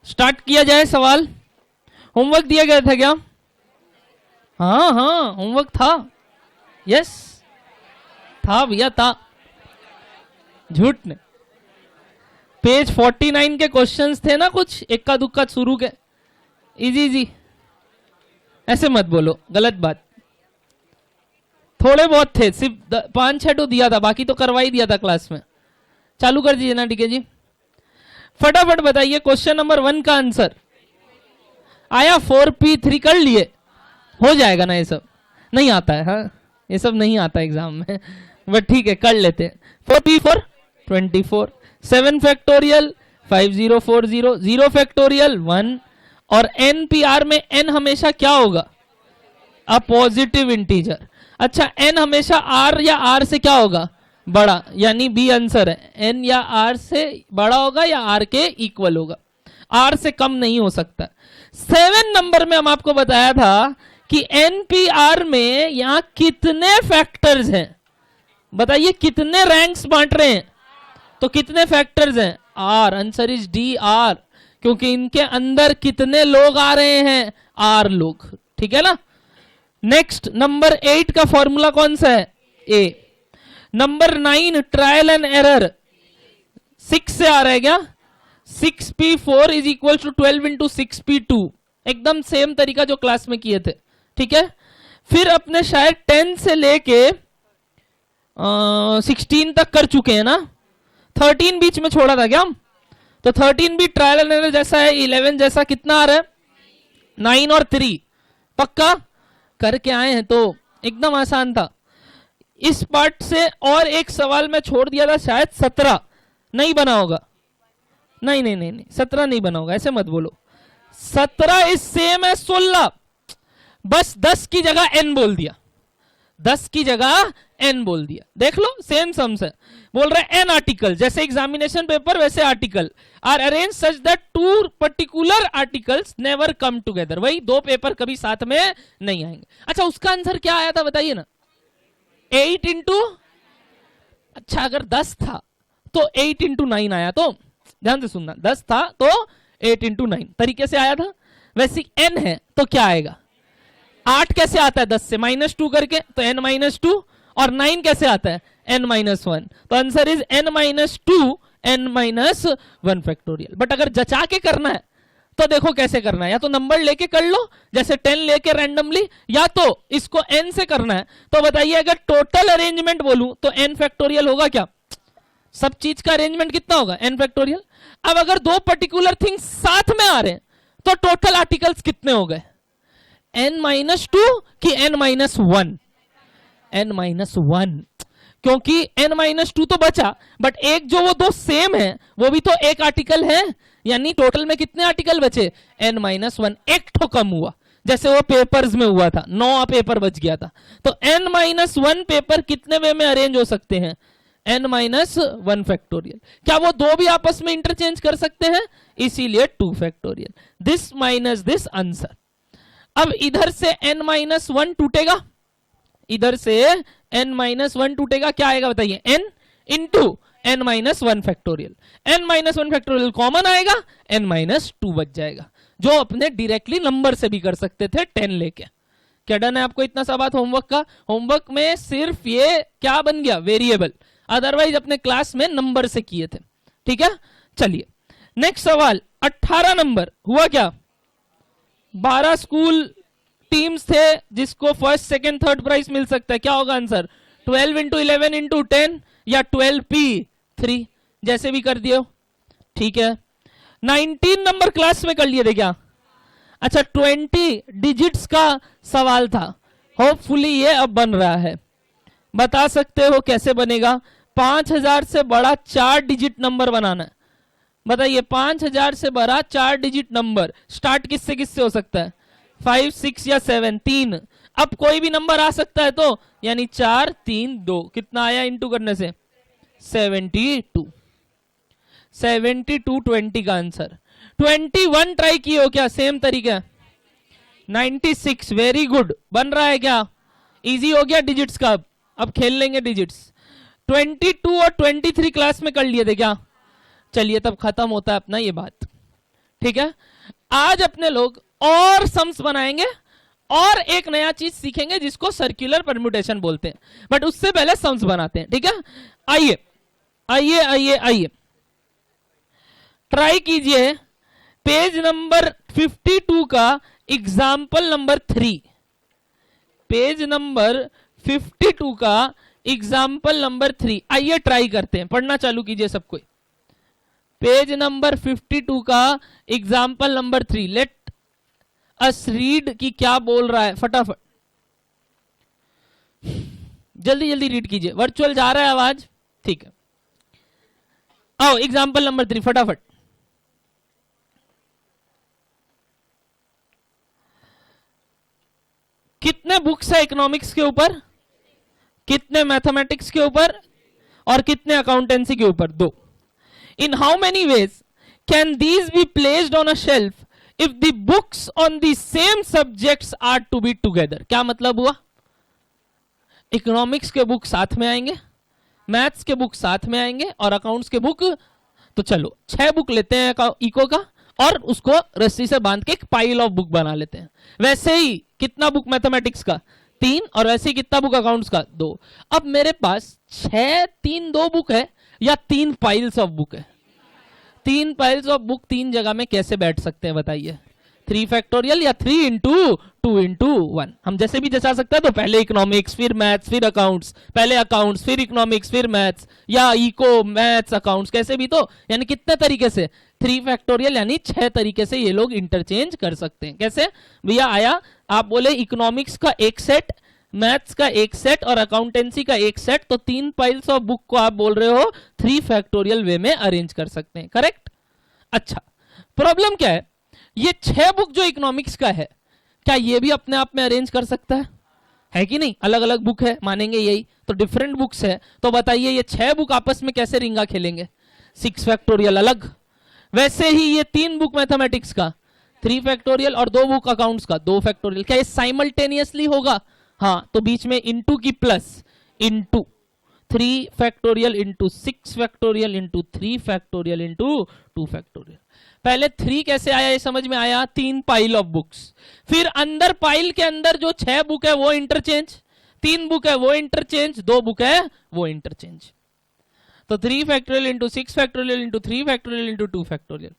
Start किया जाए सवाल। होमवर्क दिया गया था क्या? हाँ हाँ होमवर्क था। यस था भैया था, झूठ नहीं। पेज 49 के क्वेश्चंस थे ना, कुछ इक्का दुक्का शुरू के, इजी इजी। ऐसे मत बोलो, गलत बात। थोड़े बहुत थे, सिर्फ 5-6 तो दिया था, बाकी तो करवा ही दिया था क्लास में। चालू कर दीजिए ना, ठीक है जी। फटाफट बताइए क्वेश्चन नंबर 1 का आंसर आया। 4p3 कर लिए, हो जाएगा ना? ये सब नहीं आता है, हाँ ये सब नहीं आता एग्जाम में, बट ठीक है कर लेते हैं। 4p4 24, 7 फैक्टोरियल 5040, 0 फैक्टोरियल 1, और npr में n हमेशा क्या होगा? A positive integer. अच्छा n हमेशा r या r से क्या होगा? बड़ा, यानी बी आंसर है। n या r से बड़ा होगा या r के इक्वल होगा, r से कम नहीं हो सकता। 7 नंबर में हम आपको बताया था कि npr में यहां कितने फैक्टर्स हैं? बताइए कितने रैंक्स बांट रहे हैं? तो कितने फैक्टर्स हैं? r। Answer is D R, क्योंकि इनके अंदर कितने लोग आ रहे हैं? r लोग, ठीक है ना। नेक्स्ट नंबर 8 का फॉर्मूला कौन सा है? a। Number 9 trial and error 6 से आ रहा है क्या? 6p4 is equal to 12 into 6p2, एकदम सेम तरीका जो क्लास में किए थे, ठीक है। फिर अपने शायद 10 से लेके 16 तक कर चुके हैं ना, 13 बीच में छोड़ा था क्या हम? तो 13 भी ट्रायल एंड एरर जैसा है, 11 जैसा। कितना आ रहा है? 9 और 3 पक्का करके आए हैं, तो एकदम आसान था। इस पार्ट से और एक सवाल मैं छोड़ दिया था, शायद 17 नहीं बना होगा। नहीं नहीं नहीं नहीं 17 नहीं बना होगा, ऐसे मत बोलो। 17 इज सेम है 16, बस 10 की जगह n बोल दिया, 10 की जगह n बोल दिया। देख लो सेम सम्स है। बोल रहे n आर्टिकल, जैसे एग्जामिनेशन पेपर वैसे article are arrange such that 2 particular articles never come together. वही 2 पेपर कभी साथ में नहीं आएंगे। अच्छा उसका आंसर क्या आया था बताइए ना? 8 इंटू, अच्छा अगर 10 था तो 8 इंटू 9 आया, तो ध्यान से सुनना, 10 था तो 8 इंटू 9 तरीके से आया था। वैसे n है तो क्या आएगा? 8 कैसे आता है 10 से? -2 करके, तो n-2, और 9 कैसे आता है? n-1। तो answer is n-2 n-1 factorial. But अगर जचा के करना है तो देखो कैसे करना है, या तो नंबर लेके कर लो जैसे 10 लेके रैंडमली, या तो इसको n से करना है। तो बताइए अगर टोटल अरेंजमेंट बोलूं तो n फैक्टोरियल होगा क्या? सब चीज का अरेंजमेंट कितना होगा? n factorial. अब अगर 2 पर्टिकुलर थिंग्स साथ में आ रहे हैं तो टोटल आर्टिकल्स कितने हो गए? n-2 कि n-1? n-1, क्योंकि n-2 तो बचा, बट एक जो वो 2 सेम है वो भी तो एक आर्टिकल है, यानी टोटल में कितने आर्टिकल बचे? n-1, एक ठो कम हुआ, जैसे वो पेपर्स में हुआ था, 9 पेपर बच गया था। तो n-1 पेपर कितने वे में अरेंज हो सकते हैं? n-1 factorial. क्या वो 2 भी आपस में इंटरचेंज कर सकते हैं? इसीलिए 2 factorial. This minus this answer. अब इधर से n-1 टूटेगा, इधर से n-1 टूटेगा, क्या आएगा बताइए? n into n-1 factorial. n-1 factorial common आएगा, n-2 बच जाएगा, जो अपने डायरेक्टली नंबर से भी कर सकते थे 10 लेके। क्या डन है आपको इतना सा बात होमवर्क का? होमवर्क में सिर्फ ये क्या बन गया? वेरिएबल, अदरवाइज अपने क्लास में नंबर से किए थे, ठीक है। चलिए नेक्स्ट सवाल 18 नंबर हुआ क्या? 12 स्कूल टीम्स थे जिसको फर्स्ट सेकंड थर्ड प्राइज मिल सकता है। क्या होगा आंसर? 12 इंटू 11 इंटू 10 या 12p3, जैसे भी कर दियो, ठीक है। 19 नंबर क्लास में कर लिए थे क्या? अच्छा 20 डिजिट्स का सवाल था, होपफुली ये अब बन रहा है। बता सकते हो कैसे बनेगा? 5000 से बड़ा 4 डिजिट नंबर बनाना है। बताइए 5000 से बड़ा 4 डिजिट नंबर स्टार्ट किससे किससे हो सकता है? 5, 6 या 7, 3। अब कोई भी नंबर आ सकता है, तो यानी 4, 3, 2, कितना आया इंटू करने से? 72। 72 20 का आंसर। 21 ट्राई किए हो क्या? सेम तरीका। 96, वेरी गुड, बन रहा है क्या? इजी हो गया डिजिट्स का। अब खेल लेंगे डिजिट्स। 22 और 23 क्लास में कर लिए थे क्या? चलिए तब खत्म होता है अपना ये बात, ठीक है, आज अपने लोग और सम्स बनाएंगे और एक नया चीज सीखेंगे जिसको सर्कुलर परम्यूटेशन बोलते हैं, बट उससे पहले सम्स बनाते हैं। ठीक है, आइए आइए आइए आइए ट्राई कीजिए पेज नंबर 52 का एग्जाम्पल नंबर 3, पेज नंबर 52 का एग्जाम्पल नंबर 3। आइए ट्राई करते हैं, पढ़ना चालू कीजिए सब कोई। पेज नंबर 52 का example number 3, let us read कि क्या बोल रहा है, फटाफट जल्दी जल्दी रीड कीजिए। वर्चुअल जा रहा है आवाज, ठीक है, आओ एग्जाम्पल नंबर 3 फटाफट। कितने बुक्स है इकोनॉमिक्स के ऊपर, कितने मैथमेटिक्स के ऊपर और कितने अकाउंटेंसी के ऊपर? 2। In how many ways can these be placed on a shelf if the books on the same subjects are to be together? क्या मतलब हुआ? इकोनॉमिक्स के बुक साथ में आएंगे, मैथ्स के बुक साथ में आएंगे और अकाउंट्स के बुक, तो चलो 6 बुक लेते हैं इको का और उसको रस्सी से बांध के एक पाइल ऑफ बुक बना लेते हैं। वैसे ही कितना बुक मैथमेटिक्स का? 3, और वैसे ही कितना बुक अकाउंट्स का? 2। अब मेरे पास 6 3 2 बुक है या 3 पाइल्स ऑफ बुक है? 3 पाइल्स ऑफ बुक 3 जगह में कैसे बैठ सकते हैं बताइए? 3 फैक्टोरियल या 3 इंटू 2 इंटू 1? हम जैसे भी जचा सकते हैं, तो पहले इकोनॉमिक्स फिर मैथ्स फिर अकाउंट्स, पहले अकाउंट्स फिर इकोनॉमिक्स फिर मैथ्स, या इको मैथ्स अकाउंट्स, कैसे भी। तो यानी कितने तरीके से? 3 फैक्टोरियल यानी 6 तरीके से ये लोग इंटरचेंज कर सकते हैं। कैसे भैया? आया आप बोले इकोनॉमिक्स का एक सेट, मैथ्स का एक सेट और अकाउंटेंसी का एक सेट, तो 3 पाइल्स ऑफ बुक को आप बोल रहे हो 3 फैक्टोरियल वे में अरेंज कर सकते हैं, करेक्ट? अच्छा, प्रॉब्लम क्या है? ये 6 बुक जो इकोनॉमिक्स का है, क्या ये भी अपने आप में अरेंज कर सकता है कि नहीं? अलग अलग बुक है, मानेंगे यही, तो डिफरेंट बुक्स है, तो बताइए ये 6 बुक आपस में कैसे रिंगा खेलेंगे? 6 फैक्टोरियल अलग। वैसे ही ये 3 बुक मैथमेटिक्स का 3 फैक्टोरियल और 2 बुक अकाउंट्स का 2 फैक्टोरियल, क्या ये साइमल्टेनियसली होगा? हाँ, तो बीच में इंटू की plus, into 3 factorial into 6 factorial into 3 factorial into 2 factorial. पहले 3 कैसे आया ये समझ में आया? 3 पाइल ऑफ बुक्स, फिर अंदर पाइल के अंदर जो 6 बुक है वो इंटरचेंज, 3 बुक है वो इंटरचेंज, 2 बुक है वो इंटरचेंज। तो 3 factorial into 6 factorial into 3 factorial into 2 factorial.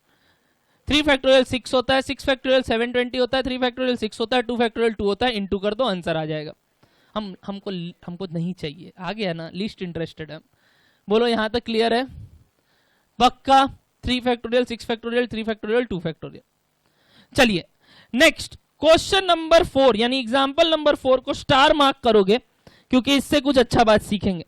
3 factorial 6 होता है, 6 फैक्टोरियल 720 होता है, 3 फैक्टोरियल 6 होता है, 2 फैक्टोरियल 2 होता है, इंटू कर दो आंसर आ जाएगा। हमको नहीं चाहिए, आ गया ना, लीस्ट इंटरेस्टेड है। बोलो यहां तक क्लियर है? पक्का? 3 फैक्टोरियल 6 फैक्टोरियल 3 फैक्टोरियल 2 फैक्टोरियल। चलिए नेक्स्ट क्वेश्चन नंबर 4 यानी एग्जांपल नंबर 4 को स्टार मार्क करोगे क्योंकि इससे कुछ अच्छा बात सीखेंगे।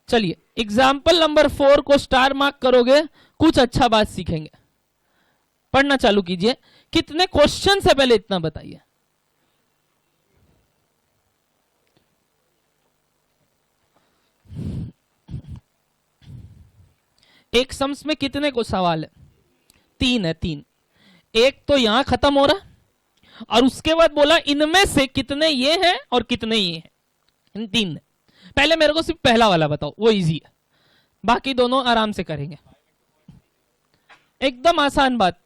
चलिए एग्जाम्पल नंबर 4 को स्टार मार्क करोगे, कुछ अच्छा बात सीखेंगे। पढ़ना चालू कीजिए। कितने क्वेश्चन से पहले इतना बताइए। एक सम्स में कितने को सवाल है? 3 है, 3। एक तो यहां खत्म हो रहा और उसके बाद बोला इनमें से कितने ये हैं और कितने ये हैं, इन 3 है। पहले मेरे को सिर्फ पहला वाला बताओ, वो इजी है, बाकी दोनों आराम से करेंगे, एकदम आसान बात।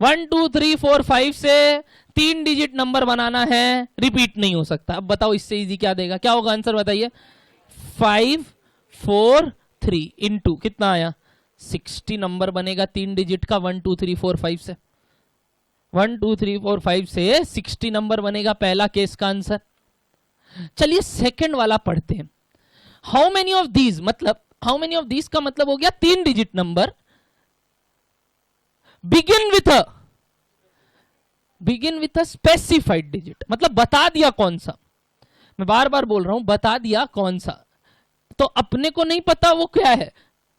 1 2 3 4 5 से 3 डिजिट नंबर बनाना है, रिपीट नहीं हो सकता। अब बताओ इससे इजी क्या देगा? क्या होगा आंसर बताइए? 5 4 3 इंटू कितना आया? 60 नंबर बनेगा 3 डिजिट का 1 2 3 4 5 से। 1 2 3 4 5 से 60 नंबर बनेगा पहला केस का आंसर। चलिए सेकंड वाला पढ़ते हैं। हाउ मेनी ऑफ दीज, मतलब हाउ मेनी ऑफ दीज का मतलब हो गया 3 digit number begin with a specified digit, मतलब बता दिया कौन सा। मैं बार बार बोल रहा हूं, बता दिया कौन सा। तो अपने को नहीं पता वो क्या है,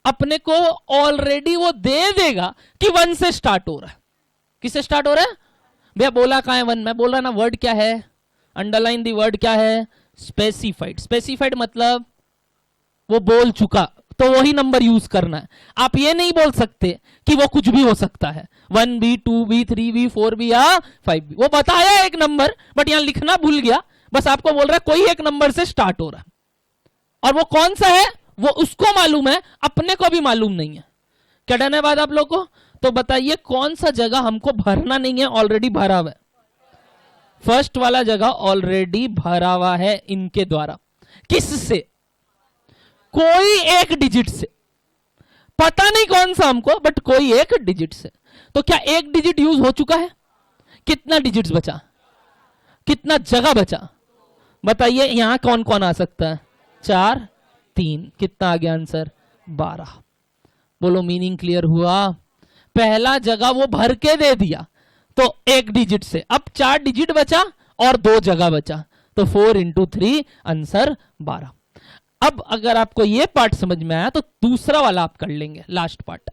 अपने को ऑलरेडी वो दे देगा कि 1 से स्टार्ट हो रहा है। किससे स्टार्ट हो रहा है भैया? बोला कहां है 1? मैं बोल रहा ना, वर्ड क्या है? अंडरलाइन दी वर्ड क्या है? स्पेसिफाइड। स्पेसिफाइड मतलब वो बोल चुका, तो वही नंबर यूज करना है। आप ये नहीं बोल सकते कि वो कुछ भी हो सकता है, 1 भी 2 भी 3 भी 4 भी या 5 भी। वो बताया एक नंबर, बट यहां लिखना भूल गया। बस आपको बोल रहा है कोई एक नंबर से स्टार्ट हो रहा है, और वो कौन सा है वो उसको मालूम है, अपने को भी मालूम नहीं है। क्या डन है बात आप लोग को? तो बताइए कौन सा जगह हमको भरना नहीं है, ऑलरेडी भरा हुआ है? फर्स्ट वाला जगह ऑलरेडी भरा हुआ है इनके द्वारा। किससे? कोई एक डिजिट से, पता नहीं कौन सा हमको, बट कोई एक डिजिट से। तो क्या एक डिजिट यूज हो चुका है? कितना डिजिट्स बचा? कितना जगह बचा? बताइए यहां कौन कौन आ सकता है? 4 3, कितना आ गया आंसर? 12। बोलो मीनिंग क्लियर हुआ? पहला जगह वो भर के दे दिया तो एक डिजिट से, अब 4 डिजिट बचा और 2 जगह बचा, तो 4 इंटू 3 आंसर 12। अब अगर आपको ये पार्ट समझ में आया तो दूसरा वाला आप कर लेंगे, लास्ट पार्ट।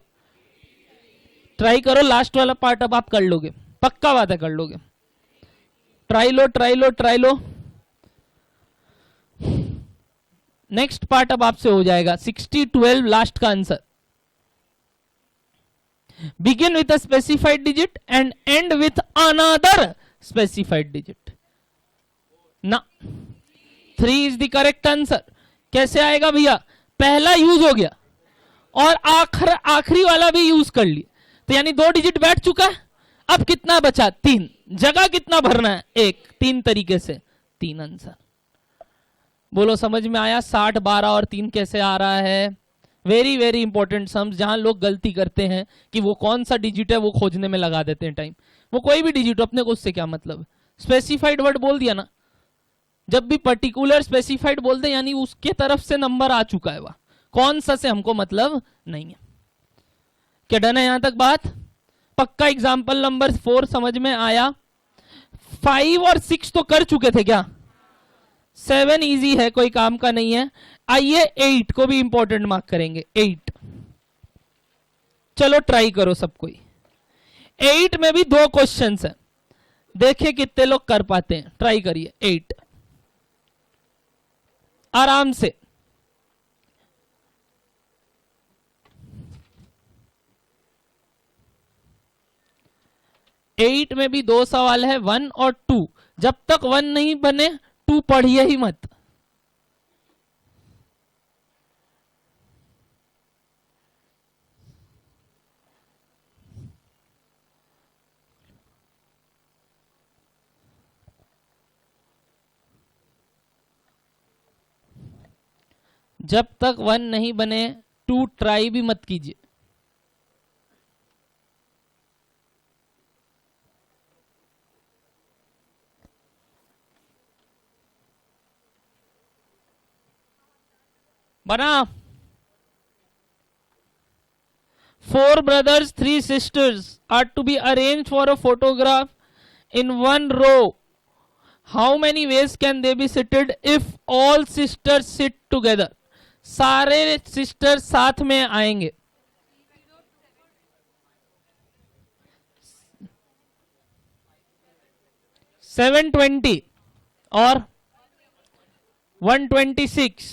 ट्राई करो लास्ट वाला पार्ट, अब आप कर लोगे, पक्का बात है कर लोगे। ट्राई लो ट्राई लो ट्राई लो। नेक्स्ट पार्ट अब आपसे हो जाएगा 60 12 लास्ट का answer. Begin with a specified digit and and with another specified digit ना। 3 इज द करेक्ट आंसर। कैसे आएगा भैया? पहला यूज हो गया और आखिरी वाला भी यूज कर लिया, तो यानी 2 डिजिट बैठ चुका है। अब कितना बचा? 3। जगह कितना भरना है? 1। 3 तरीके से 3 आंसर। बोलो समझ में आया? 60 12 और 3 कैसे आ रहा है? वेरी वेरी इंपॉर्टेंट सम्स, जहां लोग गलती करते हैं कि वो कौन सा डिजिट है वो खोजने में लगा देते हैं टाइम। वो कोई भी डिजिट, अपने को उससे क्या मतलब? स्पेसिफाइड वर्ड बोल दिया ना, जब भी पर्टिकुलर स्पेसिफाइड बोल दे यानी उसके तरफ से नंबर आ चुका है, वह कौन सा से हमको मतलब नहीं है। क्या डन है यहां तक बात? पक्का एग्जाम्पल नंबर 4 समझ में आया? 5 और 6 तो कर चुके थे क्या? 7 इजी है, कोई काम का नहीं है। आइए 8 को भी इंपॉर्टेंट मार्क करेंगे। 8 चलो ट्राई करो सब कोई। 8 में भी 2 क्वेश्चंस हैं, देखिए कितने लोग कर पाते हैं। ट्राई करिए 8 आराम से। एट में भी 2 सवाल है, 1 और 2। जब तक 1 नहीं बने 2 पढ़िए ही मत। जब तक 1 नहीं बने 2 ट्राई भी मत कीजिए। बना? 4 brothers 3 sisters are to be arranged for a photograph in 1 row. How many ways can they be seated if all sisters sit together? सारे सिस्टर साथ में आएंगे। 720 और 126,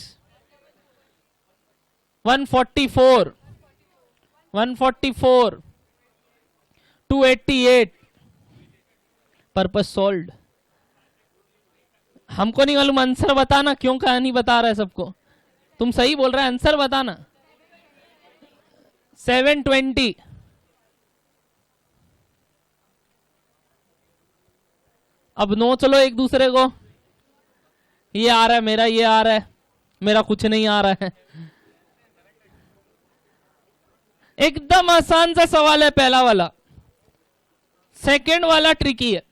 144, 144, 288। Purpose solved. हमको नहीं मालूम, आंसर बताना। क्यों कहानी बता रहा है सबको? तुम सही बोल रहे हैं, आंसर बताना। 720। अब नो चलो एक दूसरे को। ये आ रहा है मेरा, ये आ रहा है मेरा, कुछ नहीं आ रहा है। एकदम आसान सा सवाल है पहला वाला। सेकंड वाला ट्रिकी है।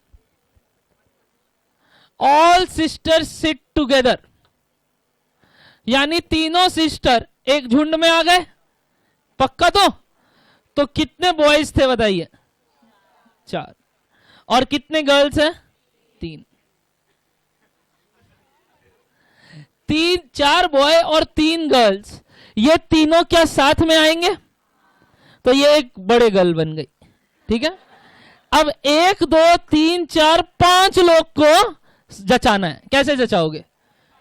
ऑल सिस्टर्स सिट टुगेदर, यानी तीनों सिस्टर एक झुंड में आ गए। पक्का? तो कितने बॉयज थे बताइए? 4। और कितने गर्ल्स हैं? 3। 4 बॉय और 3 गर्ल्स, ये तीनों क्या साथ में आएंगे? तो ये एक बड़े गर्ल बन गई। ठीक है, अब 1 2 3 4 5 लोग को जचाना है। कैसे जचाओगे?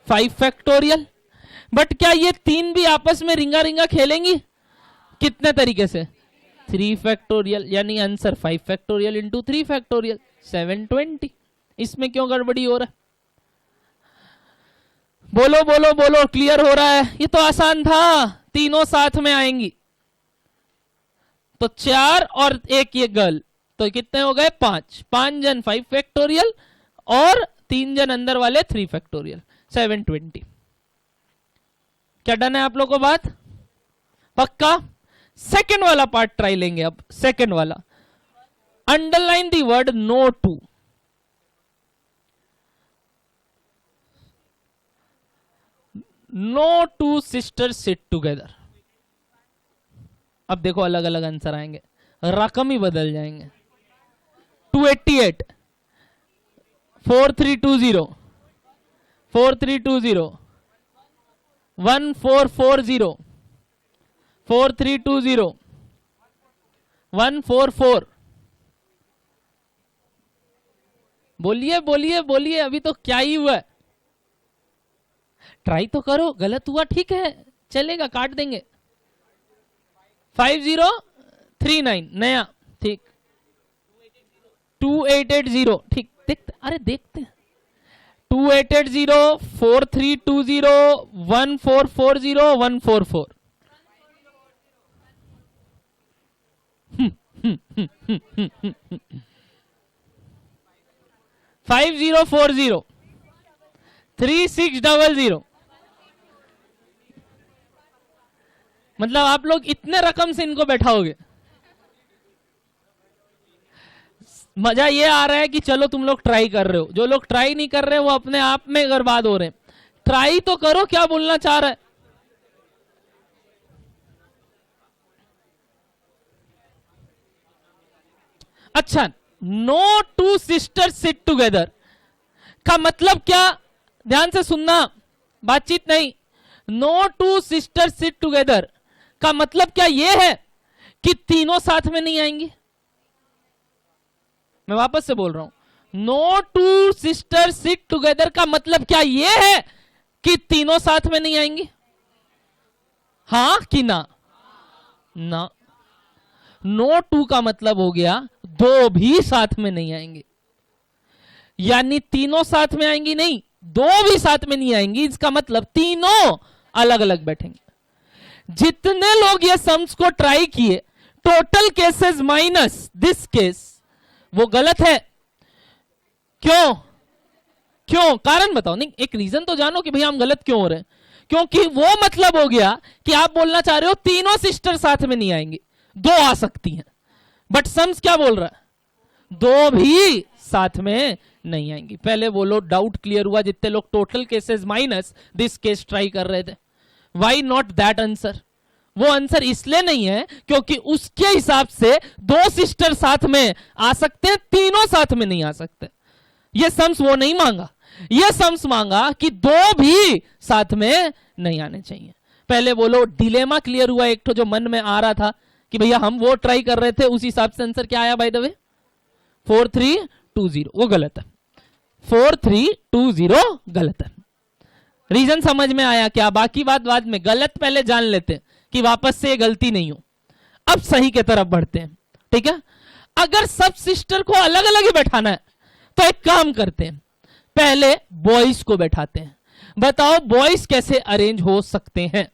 5 फैक्टोरियल। बट क्या ये 3 भी आपस में रिंगा रिंगा खेलेंगी? कितने तरीके से? 3 फैक्टोरियल, यानी आंसर 5 फैक्टोरियल इंटू 3 फैक्टोरियल 720। इसमें क्यों गड़बड़ी हो रहा है? बोलो बोलो बोलो, क्लियर हो रहा है? ये तो आसान था, तीनों साथ में आएंगी तो 4 और 1 ये गर्ल, तो कितने हो गए? 5। 5 जन 5 फैक्टोरियल और 3 जन अंदर वाले 3 फैक्टोरियल, 720। क्या डन है आप लोगों को बात? पक्का? सेकंड वाला पार्ट ट्राई लेंगे अब। सेकंड वाला, underline the word no two. No two sister sit together. अब देखो अलग अलग आंसर आएंगे, रकम ही बदल जाएंगे। 288, 4320, 4320, 1440, 4320, 144। बोलिए बोलिए बोलिए, अभी तो क्या ही हुआ है? ट्राई तो करो, गलत हुआ ठीक है, चलेगा, काट देंगे। 5039 नया, ठीक। 2880, ठीक। देखते, अरे देखते। 2880, 4320, 1440, 144। 5040, 3600। मतलब आप लोग इतने रकम से इनको बैठाओगे? मजा ये आ रहा है कि चलो तुम लोग ट्राई कर रहे हो, जो लोग ट्राई नहीं कर रहे वो अपने आप में बर्बाद हो रहे हैं। ट्राई तो करो, क्या बोलना चाह रहा है? अच्छा, no two sister sit together का मतलब क्या? ध्यान से सुनना, बातचीत नहीं। No two sister sit together का मतलब क्या ये है कि तीनों साथ में नहीं आएंगी? मैं वापस से बोल रहा हूं, no two sister sit together का मतलब क्या ये है कि तीनों साथ में नहीं आएंगी? हाँ कि ना? ना। नो टू का मतलब हो गया दो भी साथ में नहीं आएंगे, यानी तीनों साथ में आएंगी नहीं, दो भी साथ में नहीं आएंगी। इसका मतलब तीनों अलग अलग बैठेंगे। जितने लोग ये सम्स को ट्राई किए, total cases minus this case, वो गलत है। क्यों? क्यों? कारण बताओ। नहीं, एक रीजन तो जानो कि भैया हम गलत क्यों हो रहे हैं। क्योंकि वो मतलब हो गया कि आप बोलना चाह रहे हो तीनों सिस्टर साथ में नहीं आएंगी, दो आ सकती हैं। बट सम्स क्या बोल रहा है? दो भी साथ में नहीं आएंगी। पहले बोलो, डाउट क्लियर हुआ? जितने लोग total cases minus this case try कर रहे थे, वाई नॉट दैट आंसर? वो आंसर इसलिए नहीं है क्योंकि उसके हिसाब से दो सिस्टर साथ में आ सकते हैं, तीनों साथ में नहीं आ सकते। ये सम्स वो नहीं मांगा, ये सम्स मांगा कि दो भी साथ में नहीं आने चाहिए। पहले बोलो, डिलेमा क्लियर हुआ? एक तो जो मन में आ रहा था कि भैया हम वो ट्राई कर रहे थे, उस हिसाब से आंसर क्या आया बाय द वे? 4320, वो गलत है। 4320 गलत है। रीजन समझ में आया क्या? बाकी बात बाद में, गलत पहले जान लेते हैं कि वापस से गलती नहीं हो। अब सही के तरफ बढ़ते हैं, ठीक है? अगर सब सिस्टर को अलग अलग ही बैठाना है तो एक काम करते हैं, पहले बॉयज को बैठाते हैं। बताओ बॉयज कैसे अरेंज हो सकते हैं?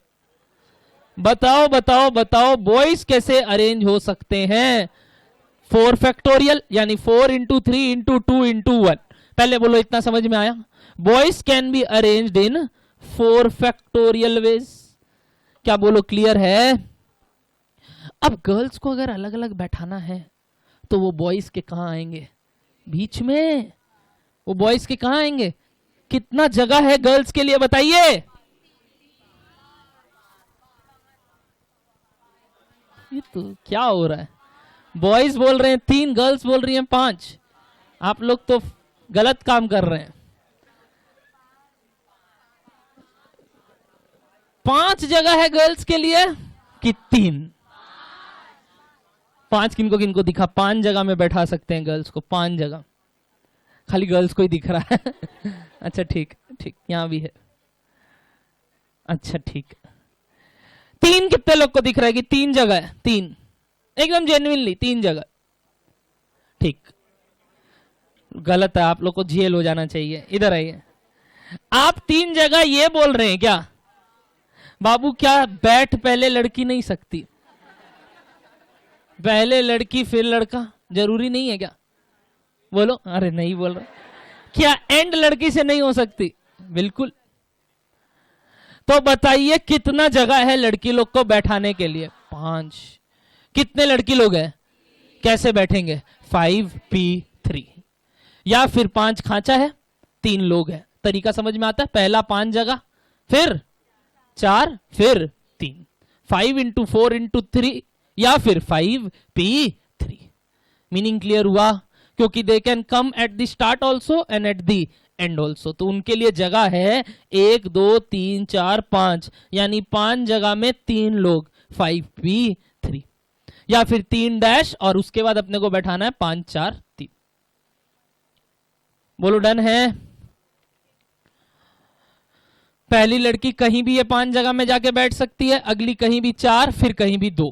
बताओ बताओ बताओ, बॉयज कैसे अरेंज हो सकते हैं? 4 फैक्टोरियल, यानी 4 इंटू 3 इंटू 2 इंटू 1। पहले बोलो, इतना समझ में आया? Boys can be arranged in 4 factorial veg. क्या बोलो, क्लियर है? अब गर्ल्स को अगर अलग अलग बैठाना है तो वो बॉयज के कहां आएंगे? बीच में। वो बॉयज के कहां आएंगे? कितना जगह है गर्ल्स के लिए बताइए? ये तो क्या हो रहा है? बॉयज बोल रहे हैं 3, गर्ल्स बोल रही हैं 5। आप लोग तो गलत काम कर रहे हैं। 5 जगह है गर्ल्स के लिए कि 3? 5 किनको किनको दिखा? 5 जगह में बैठा सकते हैं गर्ल्स को, 5 जगह। खाली गर्ल्स को ही दिख रहा है। अच्छा ठीक ठीक, यहां भी है। अच्छा ठीक, 3 कितने लोग को दिख रहा है कि 3 जगह है? 3 एकदम जेन्युइनली 3 जगह। ठीक, गलत है। आप लोग को जेल हो जाना चाहिए। इधर आइए। आप 3 जगह ये बोल रहे हैं क्या बाबू, क्या बैठ पहले लड़की नहीं सकती? पहले लड़की फिर लड़का जरूरी नहीं है क्या? बोलो। अरे नहीं बोल रहा। क्या एंड लड़की से नहीं हो सकती? बिल्कुल। तो बताइए कितना जगह है लड़की लोग को बैठाने के लिए? 5। कितने लड़की लोग हैं? कैसे बैठेंगे? 5p3 या फिर 5 खांचा है, 3 लोग हैं। तरीका समझ में आता है? पहला 5 जगह, फिर 4, फिर 3। 5 इंटू 4 इंटू 3 या फिर 5p3। मीनिंग क्लियर हुआ? क्योंकि they can come at the start also and at the end also. तो उनके लिए जगह है 1 2 3 4 5, यानी 5 जगह में 3 लोग, 5p3। या फिर 3 डैश और उसके बाद अपने को बैठाना है 5 4 3। बोलो डन है? पहली लड़की कहीं भी ये 5 जगह में जाके बैठ सकती है, अगली कहीं भी 4, फिर कहीं भी 2।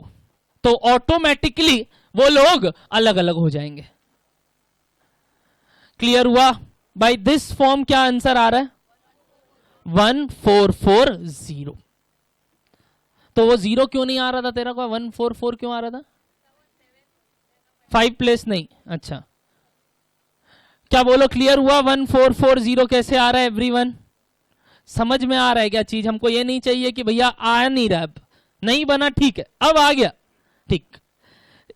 तो ऑटोमेटिकली वो लोग अलग अलग हो जाएंगे। क्लियर हुआ? बाय दिस फॉर्म क्या आंसर आ रहा है? 1440। तो वो 0 क्यों नहीं आ रहा था तेरा को? 144 क्यों आ रहा था? 5 प्लेस नहीं। अच्छा, क्या बोलो क्लियर हुआ? 1440 कैसे आ रहा है एवरीवन? समझ में आ रहा है क्या चीज? हमको ये नहीं चाहिए कि भैया आ नहीं रहा, अब नहीं बना, ठीक है, अब आ गया, ठीक।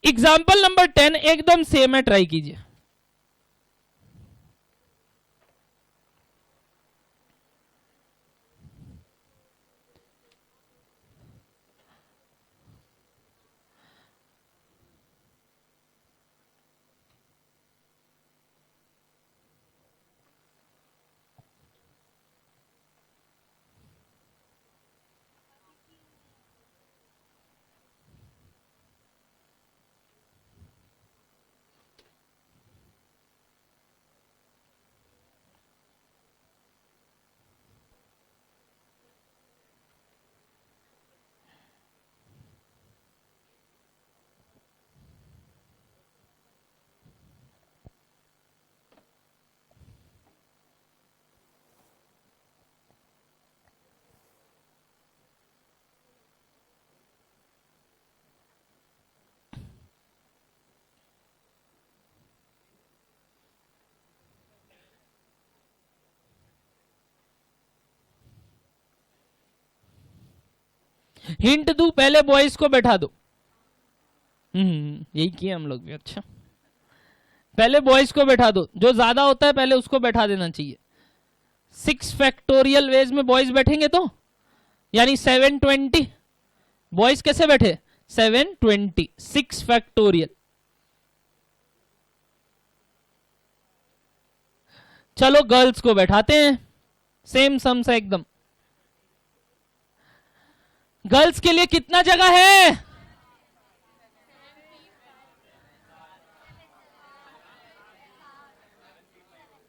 एग्जाम्पल नंबर 10 एकदम सेम है, ट्राई कीजिए। हिंट दू, पहले बॉयज को बैठा दो। यही किया हम लोग भी। अच्छा, पहले बॉयज को बैठा दो, जो ज्यादा होता है पहले उसको बैठा देना चाहिए। 6 फैक्टोरियल वेज में बॉयज बैठेंगे तो यानी 720। बॉयज कैसे बैठे? 720, 6 फैक्टोरियल। चलो गर्ल्स को बैठाते हैं, सेम सम से एकदम। गर्ल्स के लिए कितना जगह है?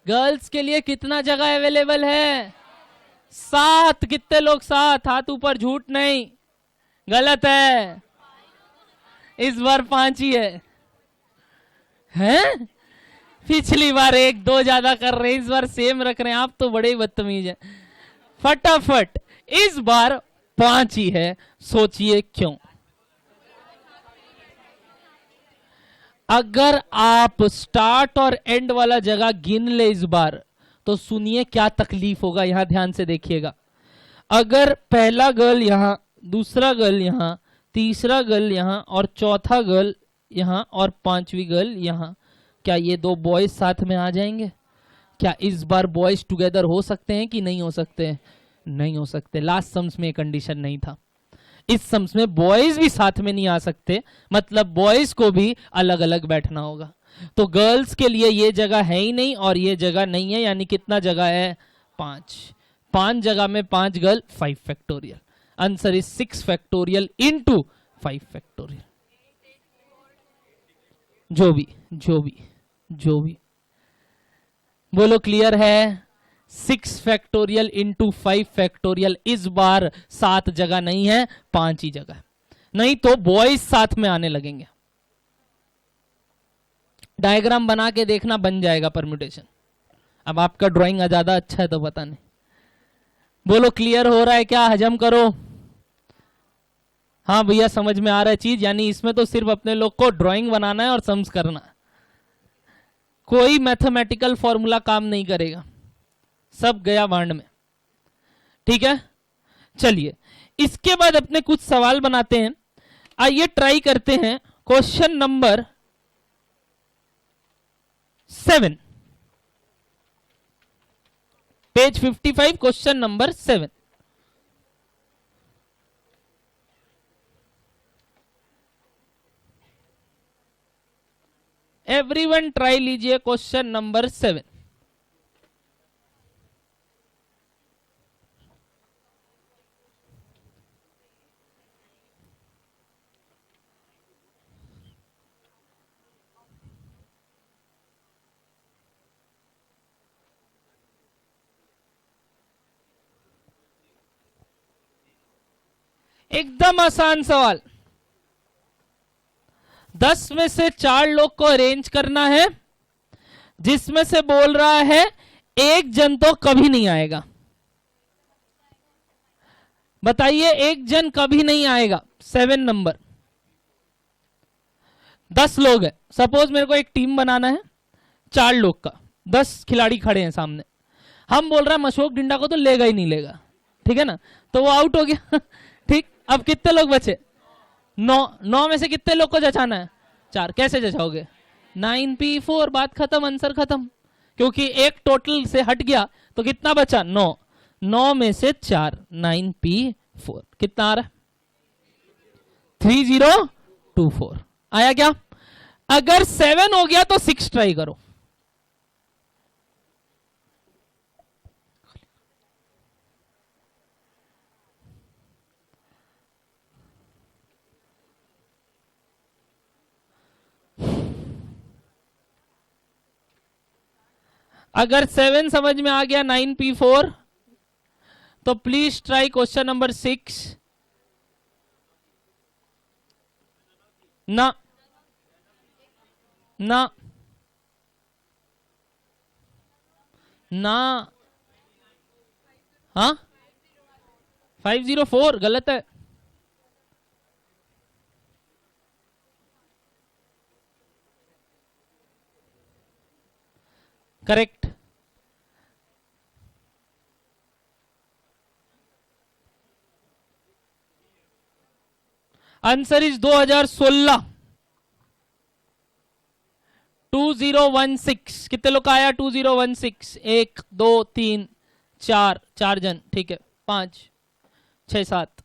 गर्ल्स के लिए कितना जगह अवेलेबल है? 7। कितने लोग? 7। हाथ ऊपर, झूठ नहीं, गलत है। इस बार 5 ही है। हैं? पिछली बार 1 2 ज्यादा कर रहे हैं, इस बार सेम रख रहे हैं। आप तो बड़े ही बदतमीज हैं। फटाफट, इस बार 5 ही है। सोचिए क्यों? अगर आप स्टार्ट और एंड वाला जगह गिन ले इस बार, तो सुनिए क्या तकलीफ होगा। यहां ध्यान से देखिएगा। अगर पहला गर्ल यहां, दूसरा गर्ल यहां, तीसरा गर्ल यहां और चौथा गर्ल यहां और 5वीं गर्ल यहां, क्या ये 2 बॉयज साथ में आ जाएंगे? क्या इस बार बॉयज टुगेदर हो सकते हैं कि नहीं हो सकते? नहीं हो सकते। लास्ट सम्स में कंडीशन नहीं था। इस सम्स में बॉयज भी साथ में नहीं आ सकते, मतलब बॉयज को भी अलग अलग बैठना होगा। तो गर्ल्स के लिए ये जगह है ही नहीं और ये जगह नहीं है, यानी कितना जगह है? 5। 5 जगह में 5 girl, 5 factorial. Answer is 6 factorial into 5 factorial. जो भी बोलो क्लियर है? 6 फैक्टोरियल इंटू 5 फैक्टोरियल। इस बार 7 जगह नहीं है, 5 ही जगह। नहीं तो बॉयज साथ में आने लगेंगे। डायग्राम बना के देखना, बन जाएगा परम्यूटेशन। अब आपका ड्राइंग ज्यादा अच्छा है तो पता नहीं। बोलो क्लियर हो रहा है क्या? हजम करो। हाँ भैया समझ में आ रहा है चीज, यानी इसमें तो सिर्फ अपने लोग को ड्राइंग बनाना है और सम्स करना है, कोई मैथमेटिकल फॉर्मूला काम नहीं करेगा, सब गया भांड में। ठीक है, चलिए इसके बाद अपने कुछ सवाल बनाते हैं। आइए ट्राई करते हैं question number 7, page 55, question number 7। Everyone try लीजिए क्वेश्चन नंबर 7। एकदम आसान सवाल। 10 में से 4 लोग को अरेंज करना है, जिसमें से बोल रहा है एक जन तो कभी नहीं आएगा। बताइए एक जन कभी नहीं आएगा। 7 नंबर, 10 लोग है, सपोज मेरे को एक टीम बनाना है 4 लोग का, 10 खिलाड़ी खड़े हैं सामने। हम बोल रहे हैं अशोक डिंडा को तो लेगा ही नहीं लेगा, ठीक है ना, तो वो आउट हो गया। ठीक, अब कितने लोग बचे? 9 में से कितने लोग को जचाना है? 4। कैसे जचाओगे? 9p4, बात खत्म, आंसर खत्म, क्योंकि एक टोटल से हट गया तो कितना बचा? 9। 9 में से 4, 9p4, कितना आ रहा है? 3024 आया क्या? अगर 7 हो गया तो 6 ट्राई करो। अगर 7 समझ में आ गया 9p4, तो प्लीज ट्राई क्वेश्चन नंबर 6। ना ना ना, हाँ 504 गलत है। करेक्ट। Answer is 2016, 2016। कितने लोग का आया? 2016। 1 2 3 4, 4 जन, ठीक है, 5 6 7,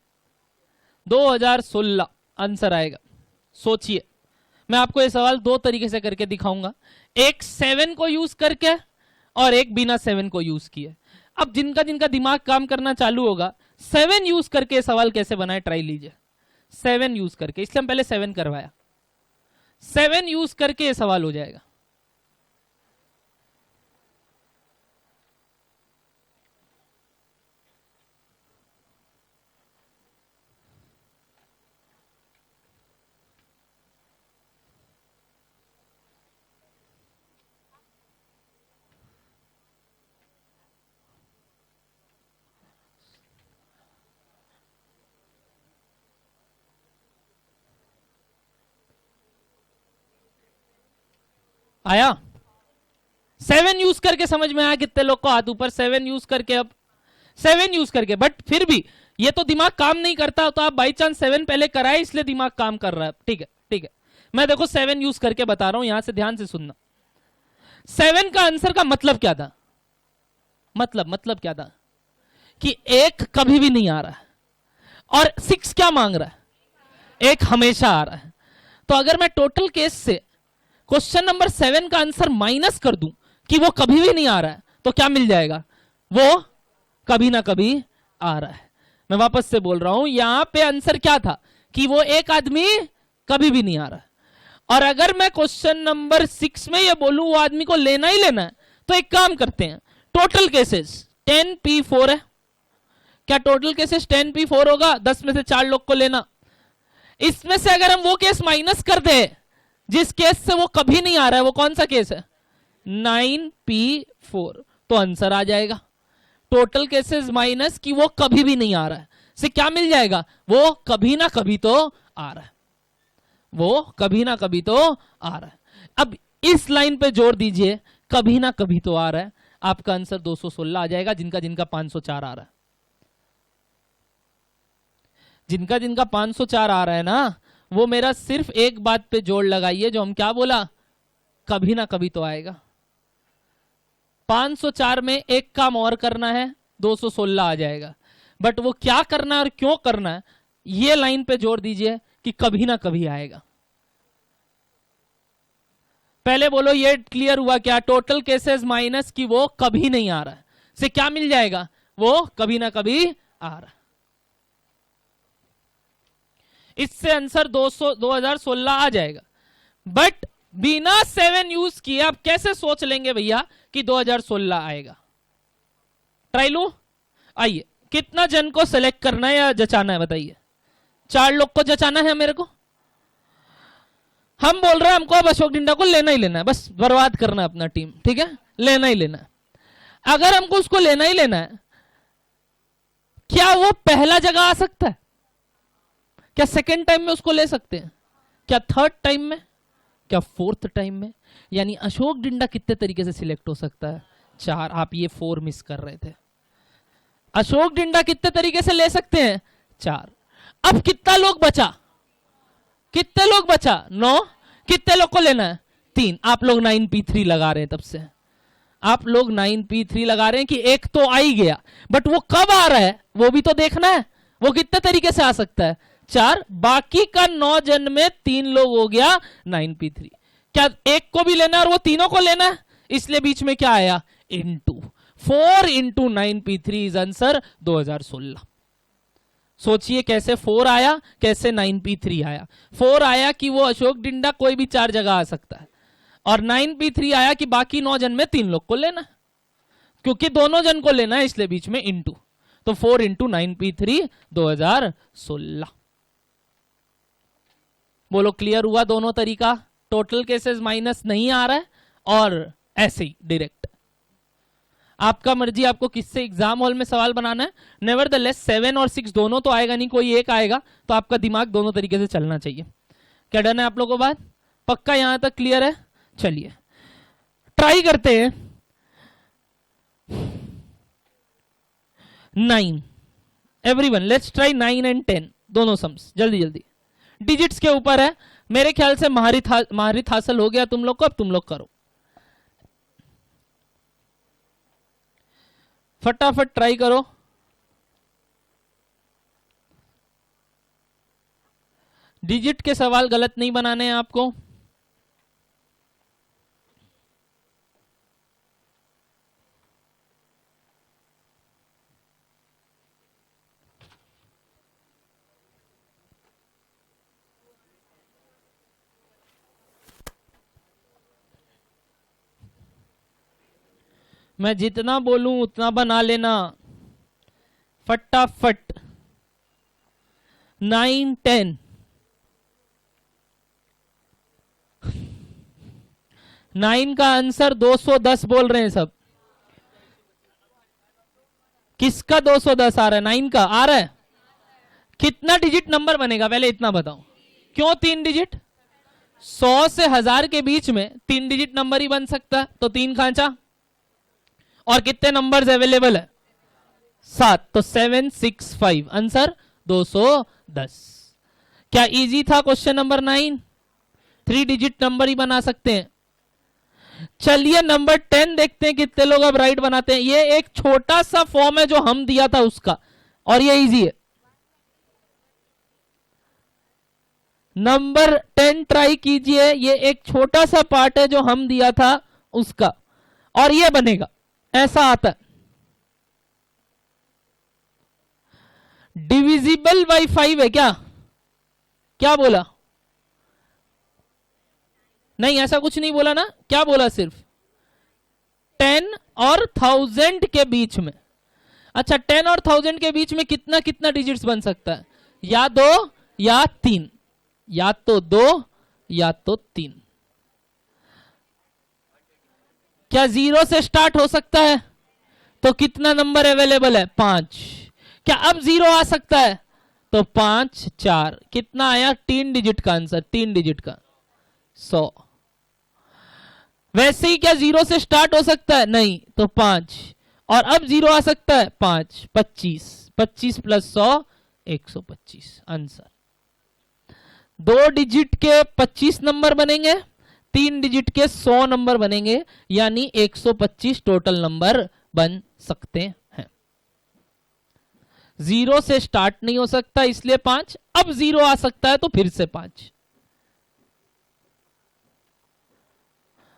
2016 आंसर आएगा। सोचिए, मैं आपको ये सवाल 2 तरीके से करके दिखाऊंगा, एक 7 को यूज करके और एक बिना 7 को यूज किए। अब जिनका जिनका दिमाग काम करना चालू होगा, 7 यूज करके सवाल कैसे बनाए ट्राई लीजिए। 7 यूज करके, इसलिए हम पहले 7 करवाया, 7 यूज करके ये सवाल हो जाएगा। आया? 7 यूज करके समझ में आया? कितने लोग को हाथ ऊपर? 7 यूज करके, अब 7 यूज करके, बट फिर भी ये तो दिमाग काम नहीं करता, तो आप बाई चांस 7 पहले कराए इसलिए दिमाग काम कर रहा है। ठीक है, ठीक है, मैं देखो 7 यूज करके बता रहा हूं, यहां से ध्यान से सुनना। 7 का आंसर का मतलब क्या था? मतलब क्या था? कि 1 कभी भी नहीं आ रहा है, और 6 क्या मांग रहा है? 1 हमेशा आ रहा है। तो अगर मैं टोटल केस से क्वेश्चन नंबर 7 का आंसर माइनस कर दूं कि वो कभी भी नहीं आ रहा है, तो क्या मिल जाएगा? वो कभी ना कभी आ रहा है। मैं वापस से बोल रहा हूं, यहां पे आंसर क्या था? कि वो 1 आदमी कभी भी नहीं आ रहा है। और अगर मैं क्वेश्चन नंबर 6 में ये बोलूं वो आदमी को लेना ही लेना है, तो एक काम करते हैं, टोटल केसेस 10p4 है। क्या टोटल केसेस 10p4 होगा? 10 में से 4 लोग को लेना। इसमें से अगर हम वो केस माइनस कर दे जिस केस से वो कभी नहीं आ रहा है, वो कौन सा केस है? 9p4, तो आंसर आ जाएगा। टोटल केसेस माइनस कि वो कभी भी नहीं आ रहा है, से क्या मिल जाएगा, वो कभी ना कभी तो आ रहा है, वो कभी ना कभी तो आ रहा है। अब इस लाइन पे जोड़ दीजिए, कभी ना कभी तो आ रहा है, आपका आंसर 216 आ जाएगा। जिनका जिनका 504 आ रहा है, जिनका जिनका 504 आ रहा है ना, वो मेरा सिर्फ एक बात पे जोड़ लगाइए, जो हम क्या बोला, कभी ना कभी तो आएगा। 504 में एक काम और करना है, 216 आ जाएगा। बट वो क्या करना है और क्यों करना है, ये लाइन पे जोड़ दीजिए कि कभी ना कभी आएगा। पहले बोलो ये क्लियर हुआ क्या, टोटल केसेस माइनस कि वो कभी नहीं आ रहा है, से क्या मिल जाएगा, वो कभी ना कभी आ रहा है। इससे आंसर 2016 आ जाएगा। बट बिना 7 यूज किए आप कैसे सोच लेंगे भैया कि 2016 आएगा। ट्राई लू, आइए, कितना जन को सिलेक्ट करना है या जचाना है बताइए। 4 लोग को जचाना है मेरे को। हम बोल रहे हैं हमको अब अशोक डिंडा को लेना ही लेना है, बस बर्बाद करना है अपना टीम, ठीक है, लेना ही लेना है। अगर हमको उसको लेना ही लेना है, क्या वो पहला जगह आ सकता है, क्या सेकेंड टाइम में उसको ले सकते हैं, क्या थर्ड टाइम में, क्या फोर्थ टाइम में। यानी अशोक डिंडा कितने तरीके से सिलेक्ट हो सकता है, 4। आप ये 4 मिस कर रहे थे। अशोक डिंडा कितने तरीके से ले सकते हैं, 4। अब कितना लोग बचा, कितने लोग बचा, 9। कितने लोग को लेना है, 3। आप लोग 9p3 लगा रहे हैं, तब से आप लोग 9p3 लगा रहे हैं कि एक तो आ ही गया, बट वो कब आ रहा है वो भी तो देखना है। वो कितने तरीके से आ सकता है, 4। बाकी का 9 जन में 3 लोग हो गया 9p3। क्या एक को भी लेना है और वो तीनों को लेना है, इसलिए बीच में क्या आया, into 4 into 9p3 is answer 2016। सोचिए कैसे 4 आया, कैसे 9p3 आया। 4 आया कि वो अशोक डिंडा कोई भी 4 जगह आ सकता है, और 9p3 आया कि बाकी 9 जन में 3 लोग को लेना है, क्योंकि दोनों जन को लेना है, इसलिए बीच में इंटू। तो 4 इंटू 9p3 2016। बोलो क्लियर हुआ दोनों तरीका, टोटल केसेस माइनस नहीं आ रहा है और ऐसे ही डायरेक्ट। आपका मर्जी आपको किससे एग्जाम हॉल में सवाल बनाना है। नेवरदलेस 7 और 6 दोनों तो आएगा नहीं, कोई एक आएगा, तो आपका दिमाग दोनों तरीके से चलना चाहिए। क्या डन है आप लोगों को बात, पक्का यहां तक क्लियर है। चलिए ट्राई करते हैं। 9, एवरीवन लेट्स ट्राई 9 एंड 10 दोनों सम्स, जल्दी जल्दी। डिजिट्स के ऊपर है, मेरे ख्याल से महारित हासिल हो गया तुम लोग को, अब तुम लोग करो फटाफट, ट्राई करो। डिजिट के सवाल गलत नहीं बनाने हैं आपको। मैं जितना बोलूं उतना बना लेना फटाफट। 9, 10। 9 का आंसर 210 बोल रहे हैं सब। किसका 210 आ रहा है, 9 का आ रहा है। कितना डिजिट नंबर बनेगा पहले इतना बताओ, क्यों 3 डिजिट। 100 से 1000 के बीच में 3 डिजिट नंबर ही बन सकता है, तो 3 खांचा। और कितने नंबर्स अवेलेबल है, 7, तो 7, 6, 5 आंसर 210। क्या इजी था क्वेश्चन नंबर 9, 3 डिजिट नंबर ही बना सकते हैं। चलिए नंबर 10 देखते हैं कितने लोग अब राइट बनाते हैं। ये एक छोटा सा फॉर्म है जो हम दिया था उसका, और ये इजी है। नंबर 10 ट्राई कीजिए, ये एक छोटा सा पार्ट है जो हम दिया था उसका, और ये बनेगा ऐसा आता है। डिविजिबल बाई 5 है क्या, क्या बोला, नहीं ऐसा कुछ नहीं बोला ना, क्या बोला, सिर्फ 10 और 1000 के बीच में। अच्छा 10 और 1000 के बीच में कितना कितना डिजिट्स बन सकता है, या 2 या 3, या तो 2 या तो 3। क्या 0 से स्टार्ट हो सकता है, तो कितना नंबर अवेलेबल है? 5। क्या अब 0 आ सकता है? तो 5 4 कितना आया? 3 डिजिट का आंसर, 3 डिजिट का 100। वैसे ही क्या 0 से स्टार्ट हो सकता है? नहीं, तो 5। और अब 0 आ सकता है? 5 25, 25 प्लस 100 125 आंसर। 2 डिजिट के 25 नंबर बनेंगे, 3 डिजिट के 100 नंबर बनेंगे, यानी 125 टोटल नंबर बन सकते हैं। 0 से स्टार्ट नहीं हो सकता इसलिए 5, अब 0 आ सकता है तो फिर से 5।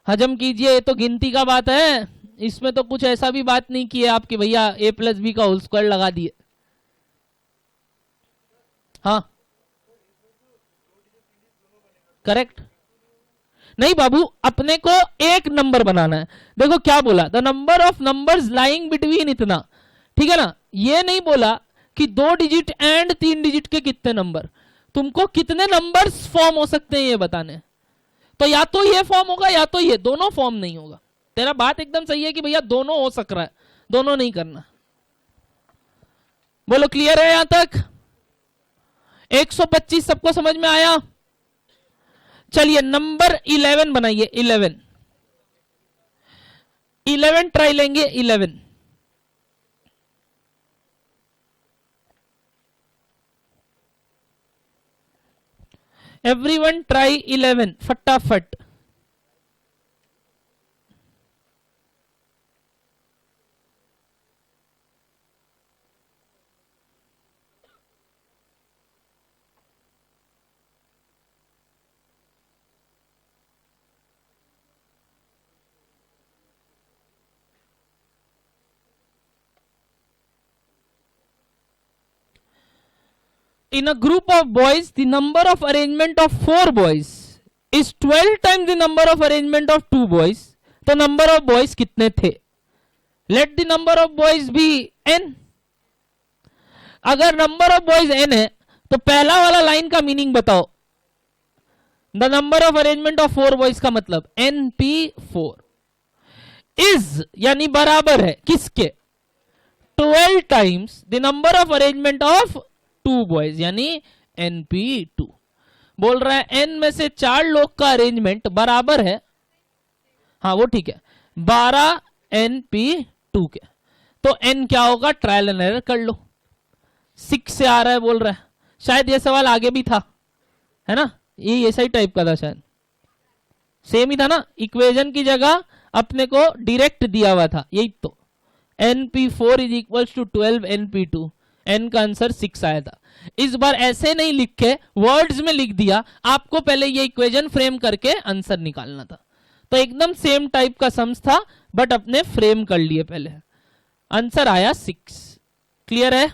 हजम कीजिए, ये तो गिनती का बात है, इसमें तो कुछ ऐसा भी बात नहीं की है आपके भैया a प्लस बी का होल स्क्वायर लगा दिए। हाँ करेक्ट। नहीं बाबू, अपने को एक नंबर बनाना है। देखो क्या बोला, the number of numbers lying between इतना, ठीक है ना। ये नहीं बोला कि 2 डिजिट एंड 3 डिजिट के कितने नंबर, तुमको कितने नंबर्स फॉर्म हो सकते हैं ये बताने। तो या तो ये फॉर्म होगा या तो ये, दोनों फॉर्म नहीं होगा। तेरा बात एकदम सही है कि भैया दोनों हो सक रहा है, दोनों नहीं करना। बोलो क्लियर है यहां तक? 125 सबको समझ में आया? चलिए नंबर 11 बनाइए। 11 ट्राई लेंगे। 11 एवरीवन ट्राई 11 फटाफट। In a group of boys, the number of arrangement of 4 boys is 12 times the number of arrangement of 2 boys. तो number of boys कितने थे? Let the number of boys be n. अगर number of boys n है तो पहला वाला line का meaning बताओ। The number of arrangement of 4 boys का मतलब np4 is यानी बराबर है किसके? 12 times the number of arrangement of 2 boys यानी np2। बोल रहा है n में से 4 लोग का अरेंजमेंट बराबर है, हाँ वो ठीक है, 12 np2 के। तो n क्या होगा? ट्रायल एंड एरर कर लो। 6 से आ रहा है बोल रहा है, शायद ये सवाल आगे भी था, है ना, ये ऐसा ही टाइप का था, शायद सेम ही था ना। इक्वेशन की जगह अपने को डायरेक्ट दिया हुआ था, यही तो np4 is equals to 12 np2। n का आंसर 6 आया था। इस बार ऐसे नहीं लिख के वर्ड्स में लिख दिया, आपको पहले ये इक्वेशन फ्रेम करके आंसर निकालना था। तो एकदम सेम टाइप का सम्स था, बट अपने फ्रेम कर लिए पहले, आंसर आया 6। क्लियर है?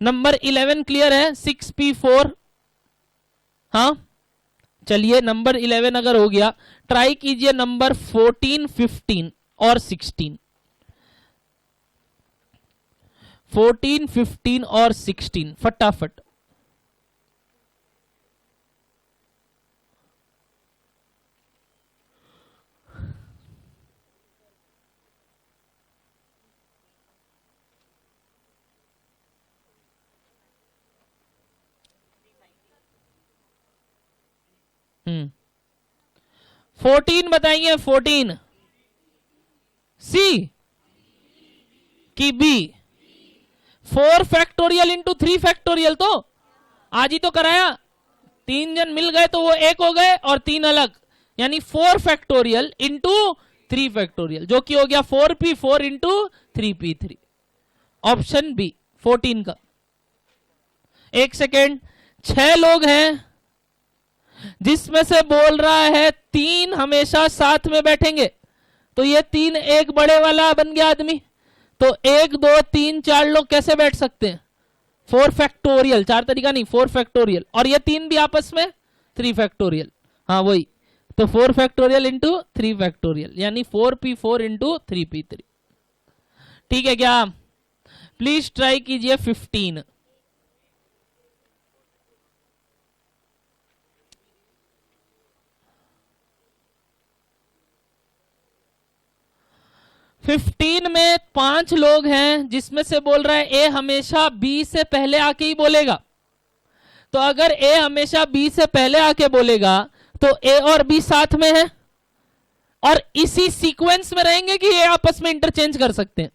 नंबर 11 क्लियर है? 6p4। हाँ चलिए नंबर 11 अगर हो गया, ट्राई कीजिए नंबर 14 15 और 16। 14 15 और 16 फटाफट। हम्म 14 बताइए। 14 सी की बी? 4 फैक्टोरियल इंटू 3 फैक्टोरियल, तो आज ही तो कराया। 3 जन मिल गए तो वो 1 हो गए और 3 अलग, यानी 4 फैक्टोरियल इंटू 3 फैक्टोरियल, जो कि हो गया 4p4 into 3p3। Option B 14 का। एक सेकेंड, 6 लोग हैं जिसमें से बोल रहा है 3 हमेशा साथ में बैठेंगे, तो ये 3 एक बड़े वाला बन गया आदमी। तो 1 2 3 4 लोग कैसे बैठ सकते हैं? 4 फैक्टोरियल, 4 तरीका नहीं, 4 फैक्टोरियल, और ये 3 भी आपस में 3 फैक्टोरियल, हाँ वही। तो 4 फैक्टोरियल इंटू 3 फैक्टोरियल यानी 4p4 इंटू 3p3। ठीक है क्या? प्लीज ट्राई कीजिए 15। 15 15 में 5 लोग हैं जिसमें से बोल रहा है ए हमेशा बी से पहले आके ही बोलेगा। तो अगर ए हमेशा बी से पहले आके बोलेगा तो ए और बी साथ में है और इसी सीक्वेंस में रहेंगे कि ये आपस में इंटरचेंज कर सकते हैं,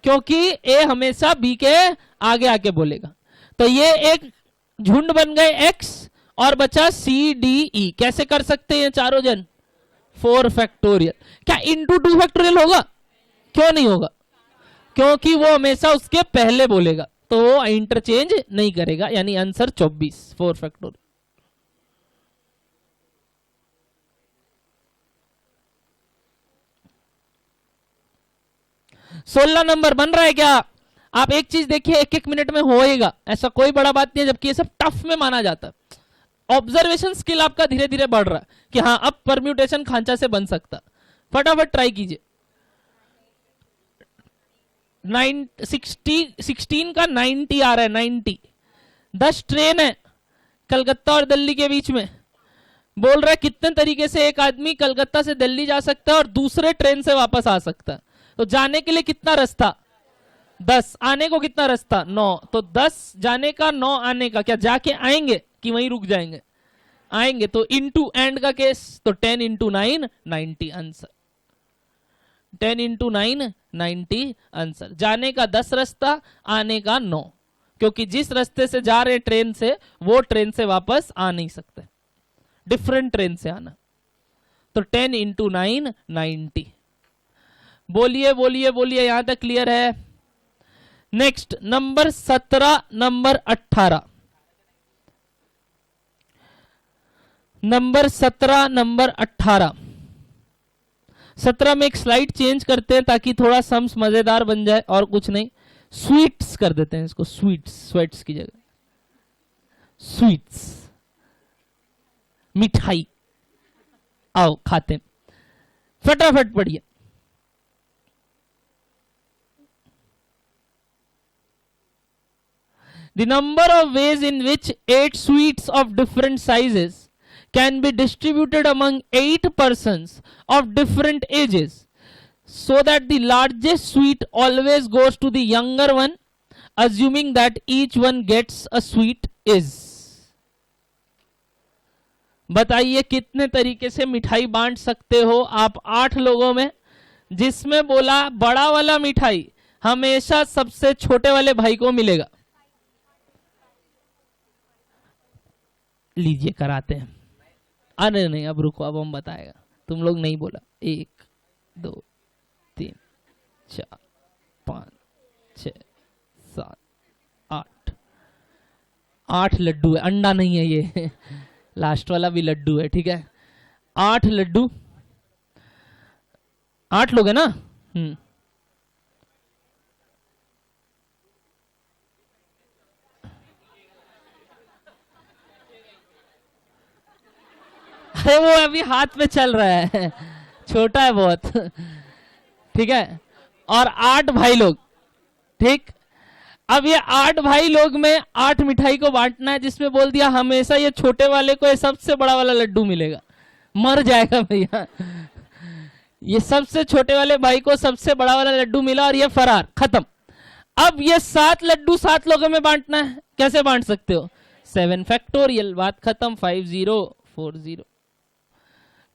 क्योंकि ए हमेशा बी के आगे आके बोलेगा। तो ये एक झुंड बन गए एक्स और बचा सी डी ई। कैसे कर सकते हैं चारों जन? 4 फैक्टोरियल। क्या इंटू 2 फैक्टोरियल होगा? क्यों नहीं होगा? क्योंकि वो हमेशा उसके पहले बोलेगा, तो वो इंटरचेंज नहीं करेगा, यानी आंसर 24 4 फैक्टोरियल। सोलह नंबर बन रहा है क्या? आप एक चीज देखिए, 1-1 मिनट में होएगा, ऐसा कोई बड़ा बात नहीं है, जबकि ये सब टफ में माना जाता है। ऑब्जर्वेशन स्किल आपका धीरे धीरे बढ़ रहा है कि हाँ अब परम्यूटेशन खांचा से बन सकता। फटाफट ट्राई कीजिए। 16 का 90 आ रहा है, 90। 10 ट्रेन है कलकत्ता और दिल्ली के बीच में। बोल रहा है कितने तरीके से एक आदमी कलकत्ता से दिल्ली जा सकता है और दूसरे ट्रेन से वापस आ सकता है। तो जाने के लिए कितना रास्ता? 10। आने को कितना रास्ता? 9। तो 10 जाने का, 9 आने का। क्या जाके आएंगे कि वहीं रुक जाएंगे? आएंगे। तो इंटू एंड का केस, तो 10 इंटू 9 90 आंसर। 10 into 9 90 answer. जाने का 10 रास्ता, आने का 9, क्योंकि जिस रास्ते से जा रहे ट्रेन से वो ट्रेन से वापस आ नहीं सकते, डिफरेंट ट्रेन से आना। तो 10 इंटू 9 90। बोलिए बोलिए बोलिए, यहां तक क्लियर है? Next number 17, number 18। Number 17, number 18। 17 में एक स्लाइड चेंज करते हैं ताकि थोड़ा सम्स मजेदार बन जाए, और कुछ नहीं। स्वीट्स कर देते हैं इसको, स्वीट्स, स्वेट्स की जगह स्वीट्स, मिठाई। आओ खाते हैं, फटाफट पढ़िए। The number of ways in which 8 sweets of different sizes can be distributed among 8 persons of different ages, so that the largest sweet always goes to the younger one, assuming that each one gets a sweet, is। बताइए कितने तरीके से मिठाई बांट सकते हो आप 8 लोगों में, जिसमें बोला बड़ा वाला मिठाई हमेशा सबसे छोटे वाले भाई को मिलेगा। लीजिए कराते हैं। अरे नहीं, अब रुको, अब हम बताएगा। तुम लोग नहीं बोला। 1 2 3 4 5 6 7 8। 8 लड्डू है, अंडा नहीं है ये। लास्ट वाला भी लड्डू है, ठीक है। 8 लड्डू, 8 लोग है ना? अरे वो अभी हाथ में चल रहा है, छोटा है बहुत, ठीक है। और 8 भाई लोग, ठीक। अब ये 8 भाई लोग में 8 मिठाई को बांटना है, जिसमें बोल दिया हमेशा ये छोटे वाले को ये सबसे बड़ा वाला लड्डू मिलेगा। मर जाएगा भैया। ये सबसे छोटे वाले भाई को सबसे बड़ा वाला लड्डू मिला और ये फरार, खत्म। अब ये 7 लड्डू 7 लोगों में बांटना है। कैसे बांट सकते हो? 7 फैक्टोरियल, बात खत्म। 5040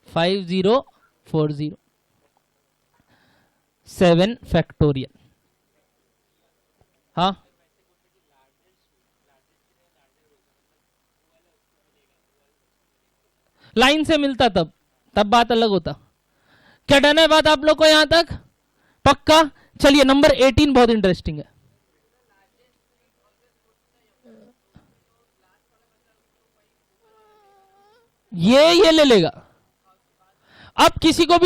5040 7 फैक्टोरियल। हाँ, लाइन से मिलता तब बात अलग होता। क्या डन है बात आप लोग को यहां तक? पक्का? चलिए नंबर 18 बहुत इंटरेस्टिंग है। ये ले लेगा। अब किसी को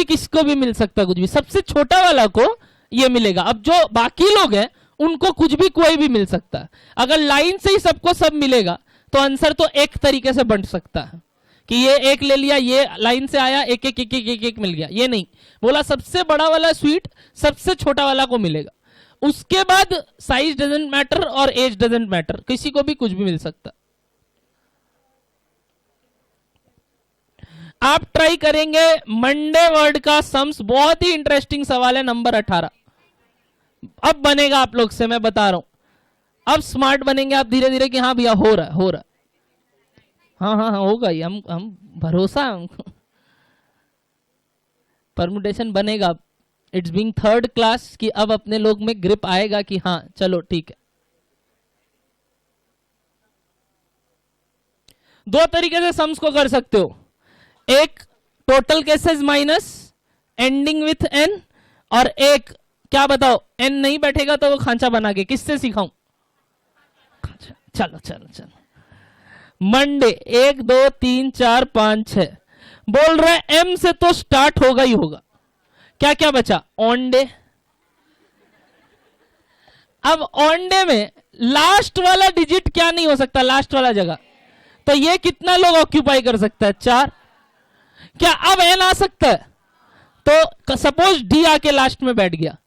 भी मिल सकता, कुछ भी। सबसे छोटा वाला को ये मिलेगा। अब जो बाकी लोग हैं उनको कुछ भी, कोई भी मिल सकता है। अगर लाइन से ही सबको सब मिलेगा तो आंसर तो एक तरीके से बन सकता है कि ये एक ले लिया, ये लाइन से आया, एक एक एक एक एक, एक मिल गया। ये नहीं, बोला सबसे बड़ा वाला स्वीट सबसे छोटा वाला को मिलेगा। उसके बाद साइज डजंट मैटर और एज डजंट मैटर, किसी को भी कुछ भी मिल सकता। आप ट्राई करेंगे मंडे वर्ड का सम्स, बहुत ही इंटरेस्टिंग सवाल है नंबर 18। अब बनेगा आप लोग से, मैं बता रहा हूं, अब स्मार्ट बनेंगे आप धीरे धीरे कि हाँ भैया हो रहा हो रहा। हाँ हाँ हाँ होगा ही, हम भरोसा है हमको, परमुटेशन बनेगा। इट्स बीइंग थर्ड क्लास कि अब अपने लोग में ग्रिप आएगा कि हाँ चलो ठीक है। दो तरीके से सम्स को कर सकते हो, एक total cases minus ending with an, और एक क्या बताओ, एन नहीं बैठेगा तो वो खांचा बना के, किससे सिखाऊं? चलो चलो चलो, मंडे 1 2 3 4 5 6 बोल रहा है एम से तो स्टार्ट होगा ही होगा। क्या क्या बचा? On day. अब ऑन डे में लास्ट वाला डिजिट क्या नहीं हो सकता? लास्ट वाला जगह, तो ये कितना लोग ऑक्यूपाई कर सकता है? 4। क्या अब एन आ सकता है? तो सपोज डी आके लास्ट में बैठ गया,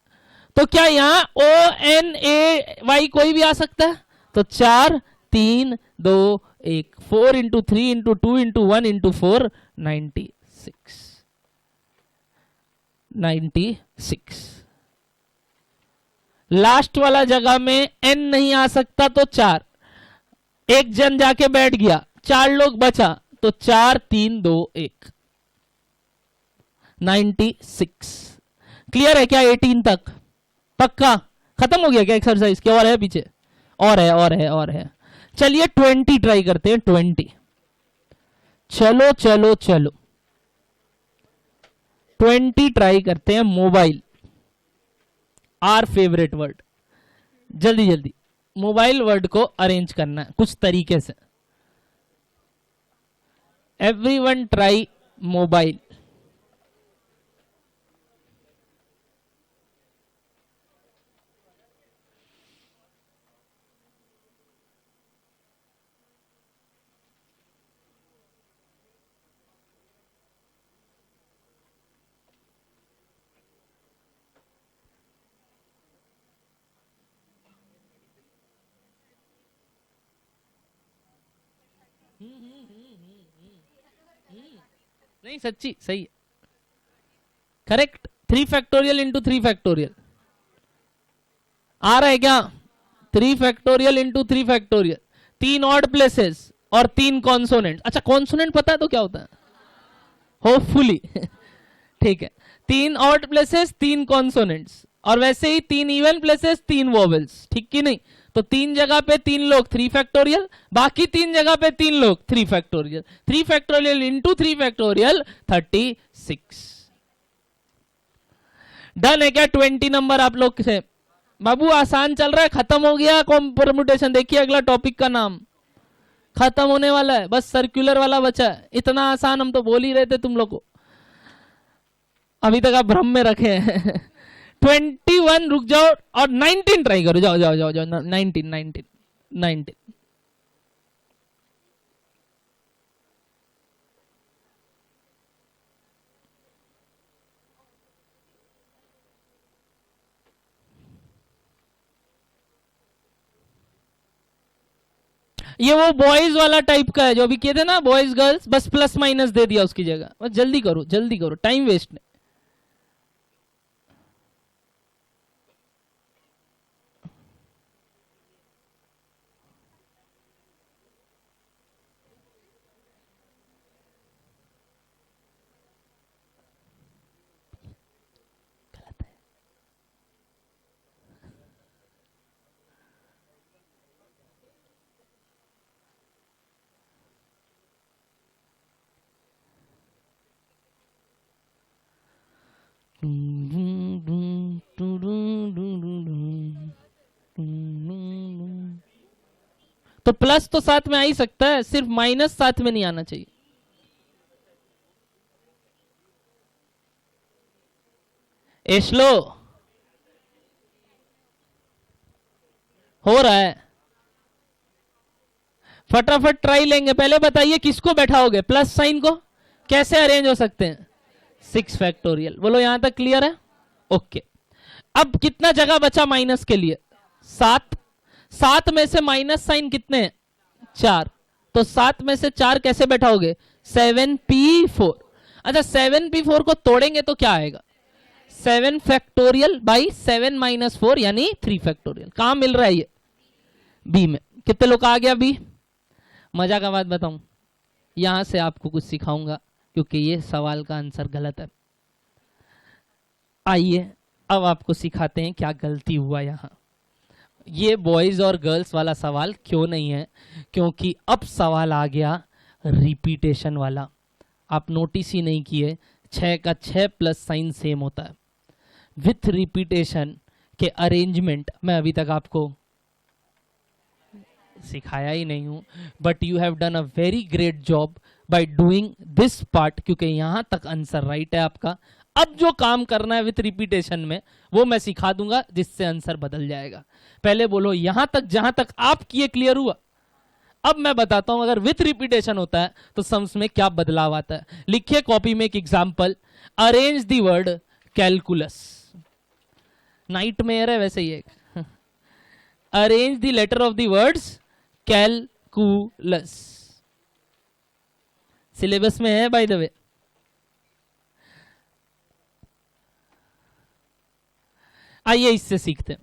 तो क्या यहां ओ एन ए वाई कोई भी आ सकता है? तो 4 3 2 1, 4 into 3 into 2 into 1 into 4, 96। Last वाला जगह में एन नहीं आ सकता तो 4, एक जन जाके बैठ गया, 4 लोग बचा, तो 4 3 2 1, 96। क्लियर है क्या 18 तक? पक्का? खत्म हो गया क्या एक्सरसाइज? क्या और है पीछे? और है। चलिए 20 ट्राई करते हैं, 20। चलो चलो चलो 20 ट्राई करते हैं। Mobile, are favourite word. जल्दी जल्दी मोबाइल वर्ड को अरेंज करना है कुछ तरीके से। Everyone try mobile. नहीं सच्ची सही है, करेक्ट। 3 फैक्टोरियल इंटू 3 फैक्टोरियल आ रहा है क्या? 3 factorial into 3 factorial, 3 odd places और 3 कॉन्सोनेंट। अच्छा कॉन्सोनेंट पता है तो क्या होता है? होपफुली ठीक है, 3 ऑड प्लेसेस 3 कॉन्सोनेंट्स, और वैसे ही 3 इवन प्लेसेस 3 वोवेल्स, ठीक कि नहीं? तो 3 जगह पे 3 लोग 3 फैक्टोरियल, बाकी 3 जगह पे 3 लोग 3 factorial. 3 factorial into 3 factorial 36। Done है क्या 20 नंबर आप लोग से? बाबू आसान चल रहा है, खत्म हो गया परम्यूटेशन। देखिए अगला टॉपिक का नाम खत्म होने वाला है, बस सर्कुलर वाला बचा है। इतना आसान हम तो बोल ही रहे थे तुम लोग को, अभी तक आप भ्रम में रखे हैं। 21 रुक जाओ और 19 ट्राई करो। जाओ जाओ जाओ जाओ 19। ये वो बॉयज वाला टाइप का है जो अभी किए थे ना, बॉयज गर्ल्स, बस प्लस माइनस दे दिया उसकी जगह। बस जल्दी करो, टाइम वेस्ट नहीं। तो प्लस तो साथ में आ ही सकता है, सिर्फ माइनस साथ में नहीं आना चाहिए। एस्लो हो रहा है, फटाफट ट्राई लेंगे। पहले बताइए किसको बैठाओगे? प्लस साइन को कैसे अरेंज हो सकते हैं? 6 फैक्टोरियल। बोलो यहां तक क्लियर है? ओके। अब कितना जगह बचा माइनस के लिए? 7। 7 में से माइनस साइन कितने हैं? 4। तो 7 में से 4 कैसे बैठाओगे? 7p4। अच्छा 7p4 को तोड़ेंगे तो क्या आएगा 7 फैक्टोरियल बाई 7 माइनस 4 यानी 3 फैक्टोरियल। कहां मिल रहा है ये बी में। कितने लोग आ गया बी। मजा का बात बताऊं, यहां से आपको कुछ सिखाऊंगा क्योंकि ये सवाल का आंसर गलत है। आइए अब आपको सिखाते हैं क्या गलती हुआ यहां। ये बॉयज और गर्ल्स वाला सवाल क्यों नहीं है, क्योंकि अब सवाल आ गया रिपीटेशन वाला। आप नोटिस ही नहीं किए 6 का 6 प्लस साइन सेम होता है। विथ रिपीटेशन के अरेंजमेंट मैं अभी तक आपको सिखाया ही नहीं हूं, but you have done a very great job by doing this part, क्योंकि यहां तक आंसर राइट है आपका। अब जो काम करना है विथ रिपीटेशन में वो मैं सिखा दूंगा, जिससे आंसर बदल जाएगा। पहले बोलो यहां तक, जहां तक आप किए क्लियर हुआ। अब मैं बताता हूं अगर विथ रिपीटेशन होता है तो सम्स में क्या बदलाव आता है। लिखिए कॉपी में एक example, arrange the word calculus. Nightmare है वैसे ही एक। Arrange the letter of the words calculus. Syllabus में है बाय द वे। आइए इससे सीखते हैं।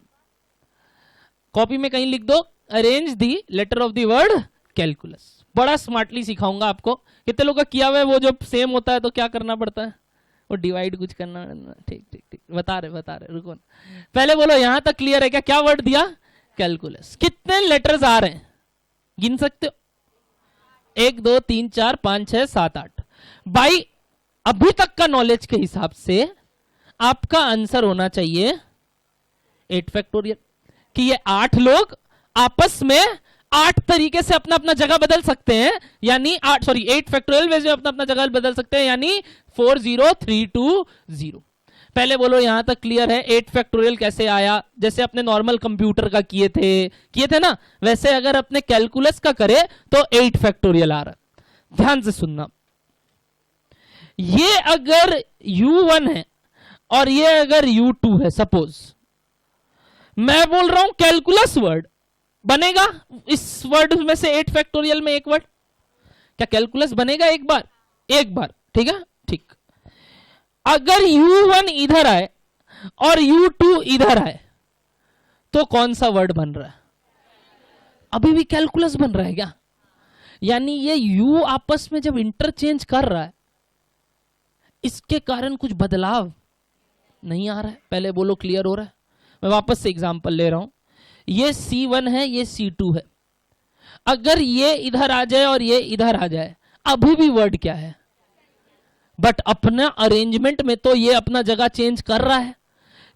कॉपी में कहीं लिख दो arrange the letter of the word calculus. बड़ा स्मार्टली सिखाऊंगा आपको। कितने लोग का किया हुआ है वो, जब सेम होता है तो क्या करना पड़ता है, वो डिवाइड कुछ करना। ठीक ठीक ठीक, बता रहे रुको। पहले बोलो यहां तक क्लियर है क्या। क्या वर्ड दिया कैलकुलस। कितने लेटर्स आ रहे हैं गिन सकते हो। 1 2 3 4 5 6 7 8। भाई अभी तक का नॉलेज के हिसाब से आपका आंसर होना चाहिए 8 फैक्टोरियल, कि ये 8 लोग आपस में 8 तरीके से अपना अपना जगह बदल सकते हैं, यानी 8 फैक्टोरियल वैसे अपना अपना जगह बदल सकते हैं, यानी 4 0 3 2 0। पहले बोलो यहां तक क्लियर है। 8 फैक्टोरियल कैसे आया, जैसे अपने नॉर्मल कंप्यूटर का किए थे ना, वैसे अगर अपने कैलकुलस का करे तो 8 फैक्टोरियल आ रहा है। ध्यान से सुनना, ये अगर U1 है और ये अगर U2 है, सपोज मैं बोल रहा हूं कैलकुलस वर्ड बनेगा इस वर्ड में से 8 फैक्टोरियल में एक वर्ड। क्या कैलकुलस बनेगा एक बार ठीक है ठीक। अगर U1 इधर आए और U2 इधर आए तो कौन सा वर्ड बन रहा है, अभी भी कैलकुलस बन रहा है क्या। यानी ये U आपस में जब इंटरचेंज कर रहा है इसके कारण कुछ बदलाव नहीं आ रहा है। पहले बोलो क्लियर हो रहा है। मैं वापस से एग्जांपल ले रहा हूं, ये C1 है ये C2 है। अगर ये इधर आ जाए और ये इधर आ जाए अभी भी वर्ड क्या है, बट अपना अरेंजमेंट में तो ये अपना जगह चेंज कर रहा है।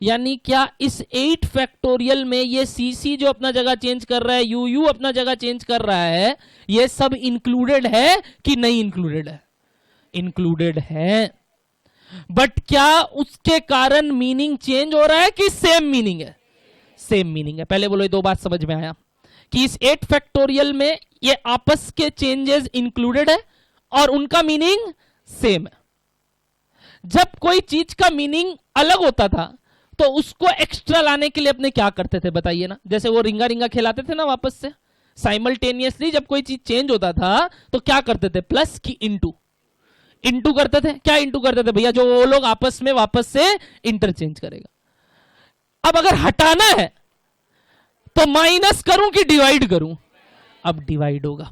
यानी क्या इस 8 फैक्टोरियल में ये CC जो अपना जगह चेंज कर रहा है, UU अपना जगह चेंज कर रहा है, ये सब इंक्लूडेड है कि नहीं इंक्लूडेड है। इंक्लूडेड है, बट क्या उसके कारण मीनिंग चेंज हो रहा है कि सेम मीनिंग है। सेम मीनिंग है। पहले बोलो ये 2 बात समझ में आया कि इस 8 फैक्टोरियल में ये आपस के चेंजेस इंक्लूडेड है और उनका मीनिंग सेम है। जब कोई चीज का मीनिंग अलग होता था तो उसको एक्स्ट्रा लाने के लिए अपने क्या करते थे बताइए ना। जैसे वो रिंगा रिंगा खिलाते थे ना वापस से, साइमल्टेनियसली जब कोई चीज चेंज होता था तो क्या करते थे, प्लस की इंटू करते थे। क्या इंटू करते थे भैया, जो वो लोग आपस में वापस से इंटरचेंज करेगा। अब अगर हटाना है तो माइनस करूं कि डिवाइड करूं, अब डिवाइड होगा,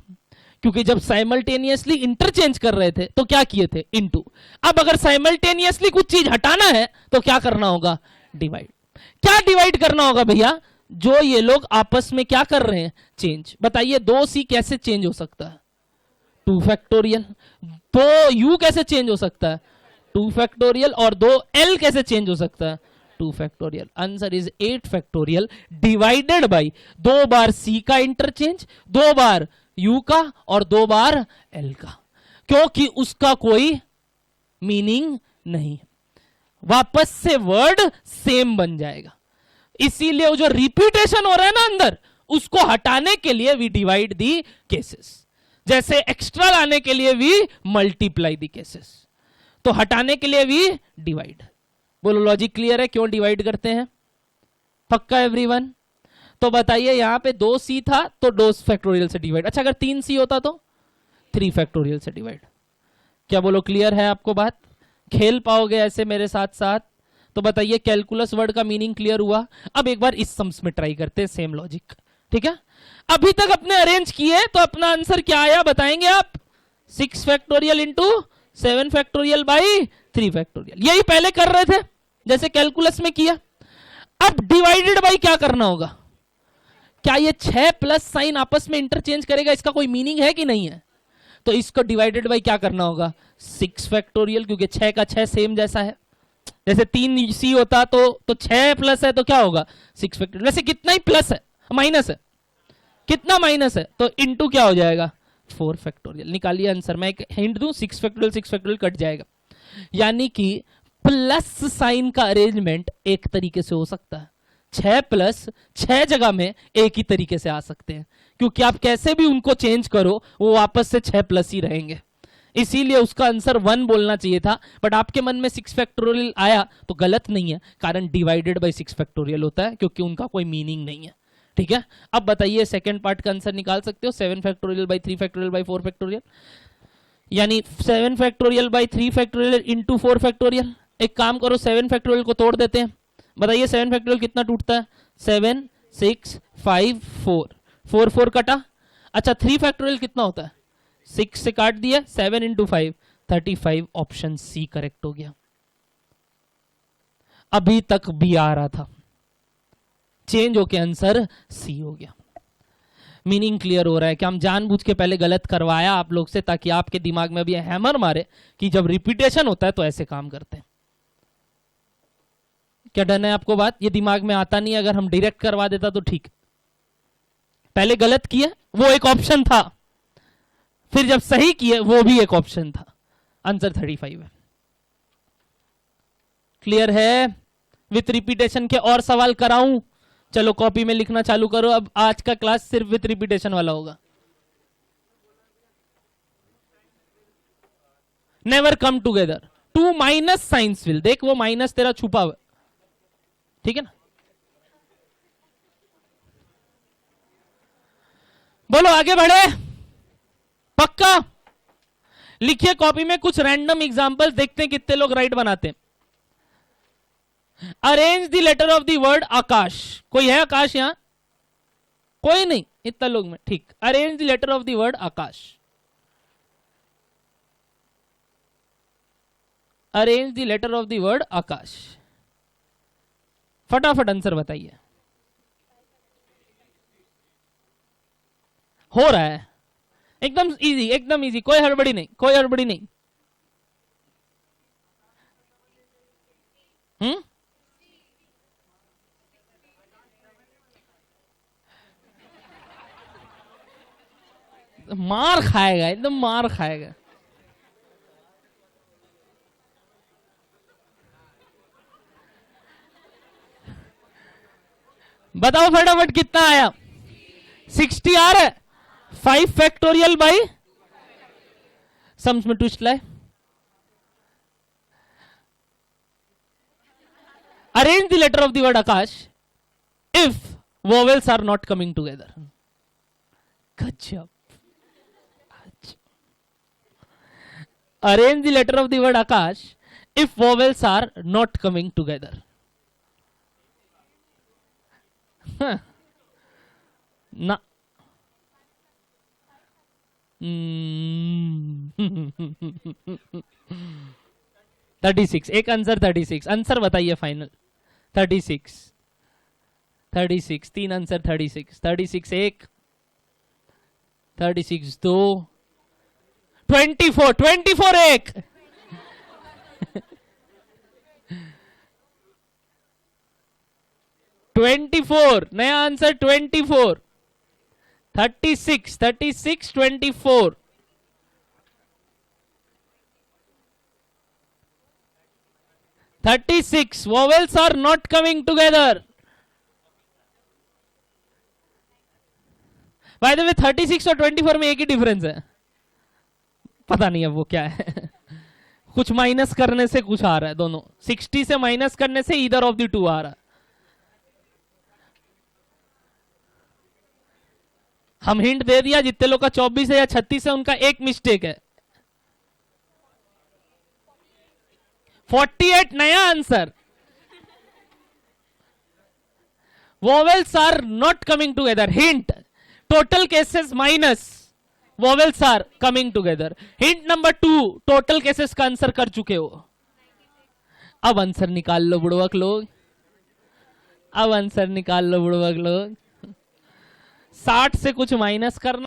क्योंकि जब साइमल्टेनियसली इंटरचेंज कर रहे थे तो क्या किए थे, इंटू। अब अगर साइमल्टेनियसली कुछ चीज हटाना है तो क्या करना होगा, डिवाइड। क्या डिवाइड करना होगा भैया, जो ये लोग आपस में क्या कर रहे हैं, चेंज। बताइए 2C कैसे चेंज हो सकता है, 2 फैक्टोरियल। 2U कैसे चेंज हो सकता है, 2 फैक्टोरियल। और 2L कैसे चेंज हो सकता है, 2 factorial. Answer is 8 factorial divided by 2 bar C का इंटरचेंज, 2 बार U का और 2 बार L का, क्योंकि उसका कोई मीनिंग नहीं है। वापस से वर्ड सेम बन जाएगा। इसीलिए वो जो रिपीटेशन हो रहा है ना अंदर, उसको हटाने के लिए वी डिवाइड दी केसेस। जैसे एक्स्ट्रा लाने के लिए वी मल्टीप्लाई दी केसेस, तो हटाने के लिए वी डिवाइड। बोलो लॉजिक क्लियर है क्यों डिवाइड करते हैं, पक्का एवरीवन। तो बताइए यहां पे 2C था तो 2 फैक्टोरियल से डिवाइड। अच्छा अगर 3C होता तो 3 फैक्टोरियल से डिवाइड। क्या बोलो क्लियर है आपको बात। खेल पाओगे ऐसे मेरे साथ साथ? तो बताइए कैलकुलस वर्ड का मीनिंग क्लियर हुआ? अब एक बार इस सम्स में ट्राई करते हैं, सेम लॉजिक, ठीक है? अभी तक अपने अरेंज किए तो अपना आंसर क्या आया बताएंगे आप? 6 factorial into 7 factorial by 3 factorial, यही पहले कर रहे थे जैसे कैलकुलस में किया। अब डिवाइडेड बाई क्या करना होगा? क्या ये 6 प्लस साइन आपस में इंटरचेंज करेगा? इसका कोई मीनिंग है कि नहीं है? तो इसको डिवाइडेड बाई क्या करना होगा? 6 फैक्टोरियल, क्योंकि 6 का 6 सेम जैसा है। जैसे 3c होता तो 6 प्लस है तो क्या होगा? 6 फैक्टोरियल। वैसे कितना ही प्लस है, माइनस है, कितना माइनस है, तो इंटू क्या हो जाएगा? 4 फैक्टोरियल। निकालिए आंसर। मैं एक हिंट दूं, 6 फैक्टोरियल कट जाएगा, यानी कि प्लस साइन का अरेंजमेंट एक तरीके से हो सकता है। 6 प्लस 6 जगह में एक ही तरीके से आ सकते हैं, क्योंकि आप कैसे भी उनको चेंज करो वो वापस से 6 प्लस ही रहेंगे। इसीलिए उसका आंसर 1 बोलना चाहिए था, बट आपके मन में 6 फैक्टोरियल आया तो गलत नहीं है, कारण डिवाइडेड बाय 6 फैक्टोरियल होता है, क्योंकि उनका कोई मीनिंग नहीं है, ठीक है? अब बताइए सेकंड पार्ट का आंसर निकाल सकते हो? 7 factorial by 3 factorial by 4 factorial, यानी 7 factorial by 3 factorial into 4 factorial. एक काम करो, 7 फैक्टोरियल को तोड़ देते हैं। बताइए 7 फैक्टोरियल कितना टूटता है? 7 6 5 4, 4 4 कटा। अच्छा 3 फैक्टोरियल कितना होता है? 6 से काट दिया, 7 इंटू 5 35। ऑप्शन सी करेक्ट हो गया। अभी तक बी आ रहा था, चेंज होके आंसर सी हो गया। मीनिंग क्लियर हो रहा है कि हम जानबूझ के पहले गलत करवाया आप लोग से, ताकि आपके दिमाग में अभी हैमर मारे कि जब रिपीटेशन होता है तो ऐसे काम करते हैं। क्या डन है आपको बात? ये दिमाग में आता नहीं, अगर हम डायरेक्ट करवा देता तो ठीक। पहले गलत किए वो एक ऑप्शन था, फिर जब सही किए वो भी एक ऑप्शन था। आंसर 35 है। क्लियर है? विथ रिपीटेशन के और सवाल कराऊं? चलो कॉपी में लिखना चालू करो। अब आज का क्लास सिर्फ विथ रिपीटेशन वाला होगा। Never come together, 2 minus science will, देख वो माइनस तेरा छुपा हुआ, ठीक है ना? बोलो आगे बढ़े, पक्का? लिखिए कॉपी में कुछ रैंडम एग्जांपल, देखते हैं कितने लोग राइट बनाते हैं। Arrange the letter of the word Akash. कोई है आकाश यहां? कोई नहीं, इतना लोग में, ठीक। Arrange the letter of the word Akash. Arrange the letter of the word Akash. फटाफट आंसर बताइए। हो रहा है एकदम इजी, एकदम इजी, कोई हड़बड़ी नहीं, कोई हड़बड़ी नहीं। मार खाएगा, एकदम मार खाएगा। बताओ फटाफट कितना आया? 60 आ रहा है। 5 फैक्टोरियल बाई, सम्स में ट्विस्ट लाए। Arrange the letter of the word Akash if vowels are not coming together. गजब। Arrange the letter of the word Akash if vowels are not coming together. ना 36, एक आंसर 36। आंसर बताइए फाइनल। 36 36, 3 आंसर 36। 36 एक, 36 दो, 24 24 एक। $24 नया answer 24। 36 36 24। 36 vowels are not coming together. By the way 36 और 24 में एक ही डिफरेंस है, पता नहीं अब वो क्या है। कुछ माइनस करने से कुछ आ रहा है, दोनों 60 से माइनस करने से ईदर ऑफ द टू आ रहा है। हम हिंट दे दिया, जितने लोग का 24 है या 36 है उनका एक मिस्टेक है। 48 नया answer. Vowels are not coming together. Hint, total cases minus vowels are coming together. Hint number 2, total cases का आंसर कर चुके हो। अब आंसर निकाल लो बुड़वक लोग, अब आंसर निकाल लो बुड़वक लोग। 60 से कुछ माइनस करना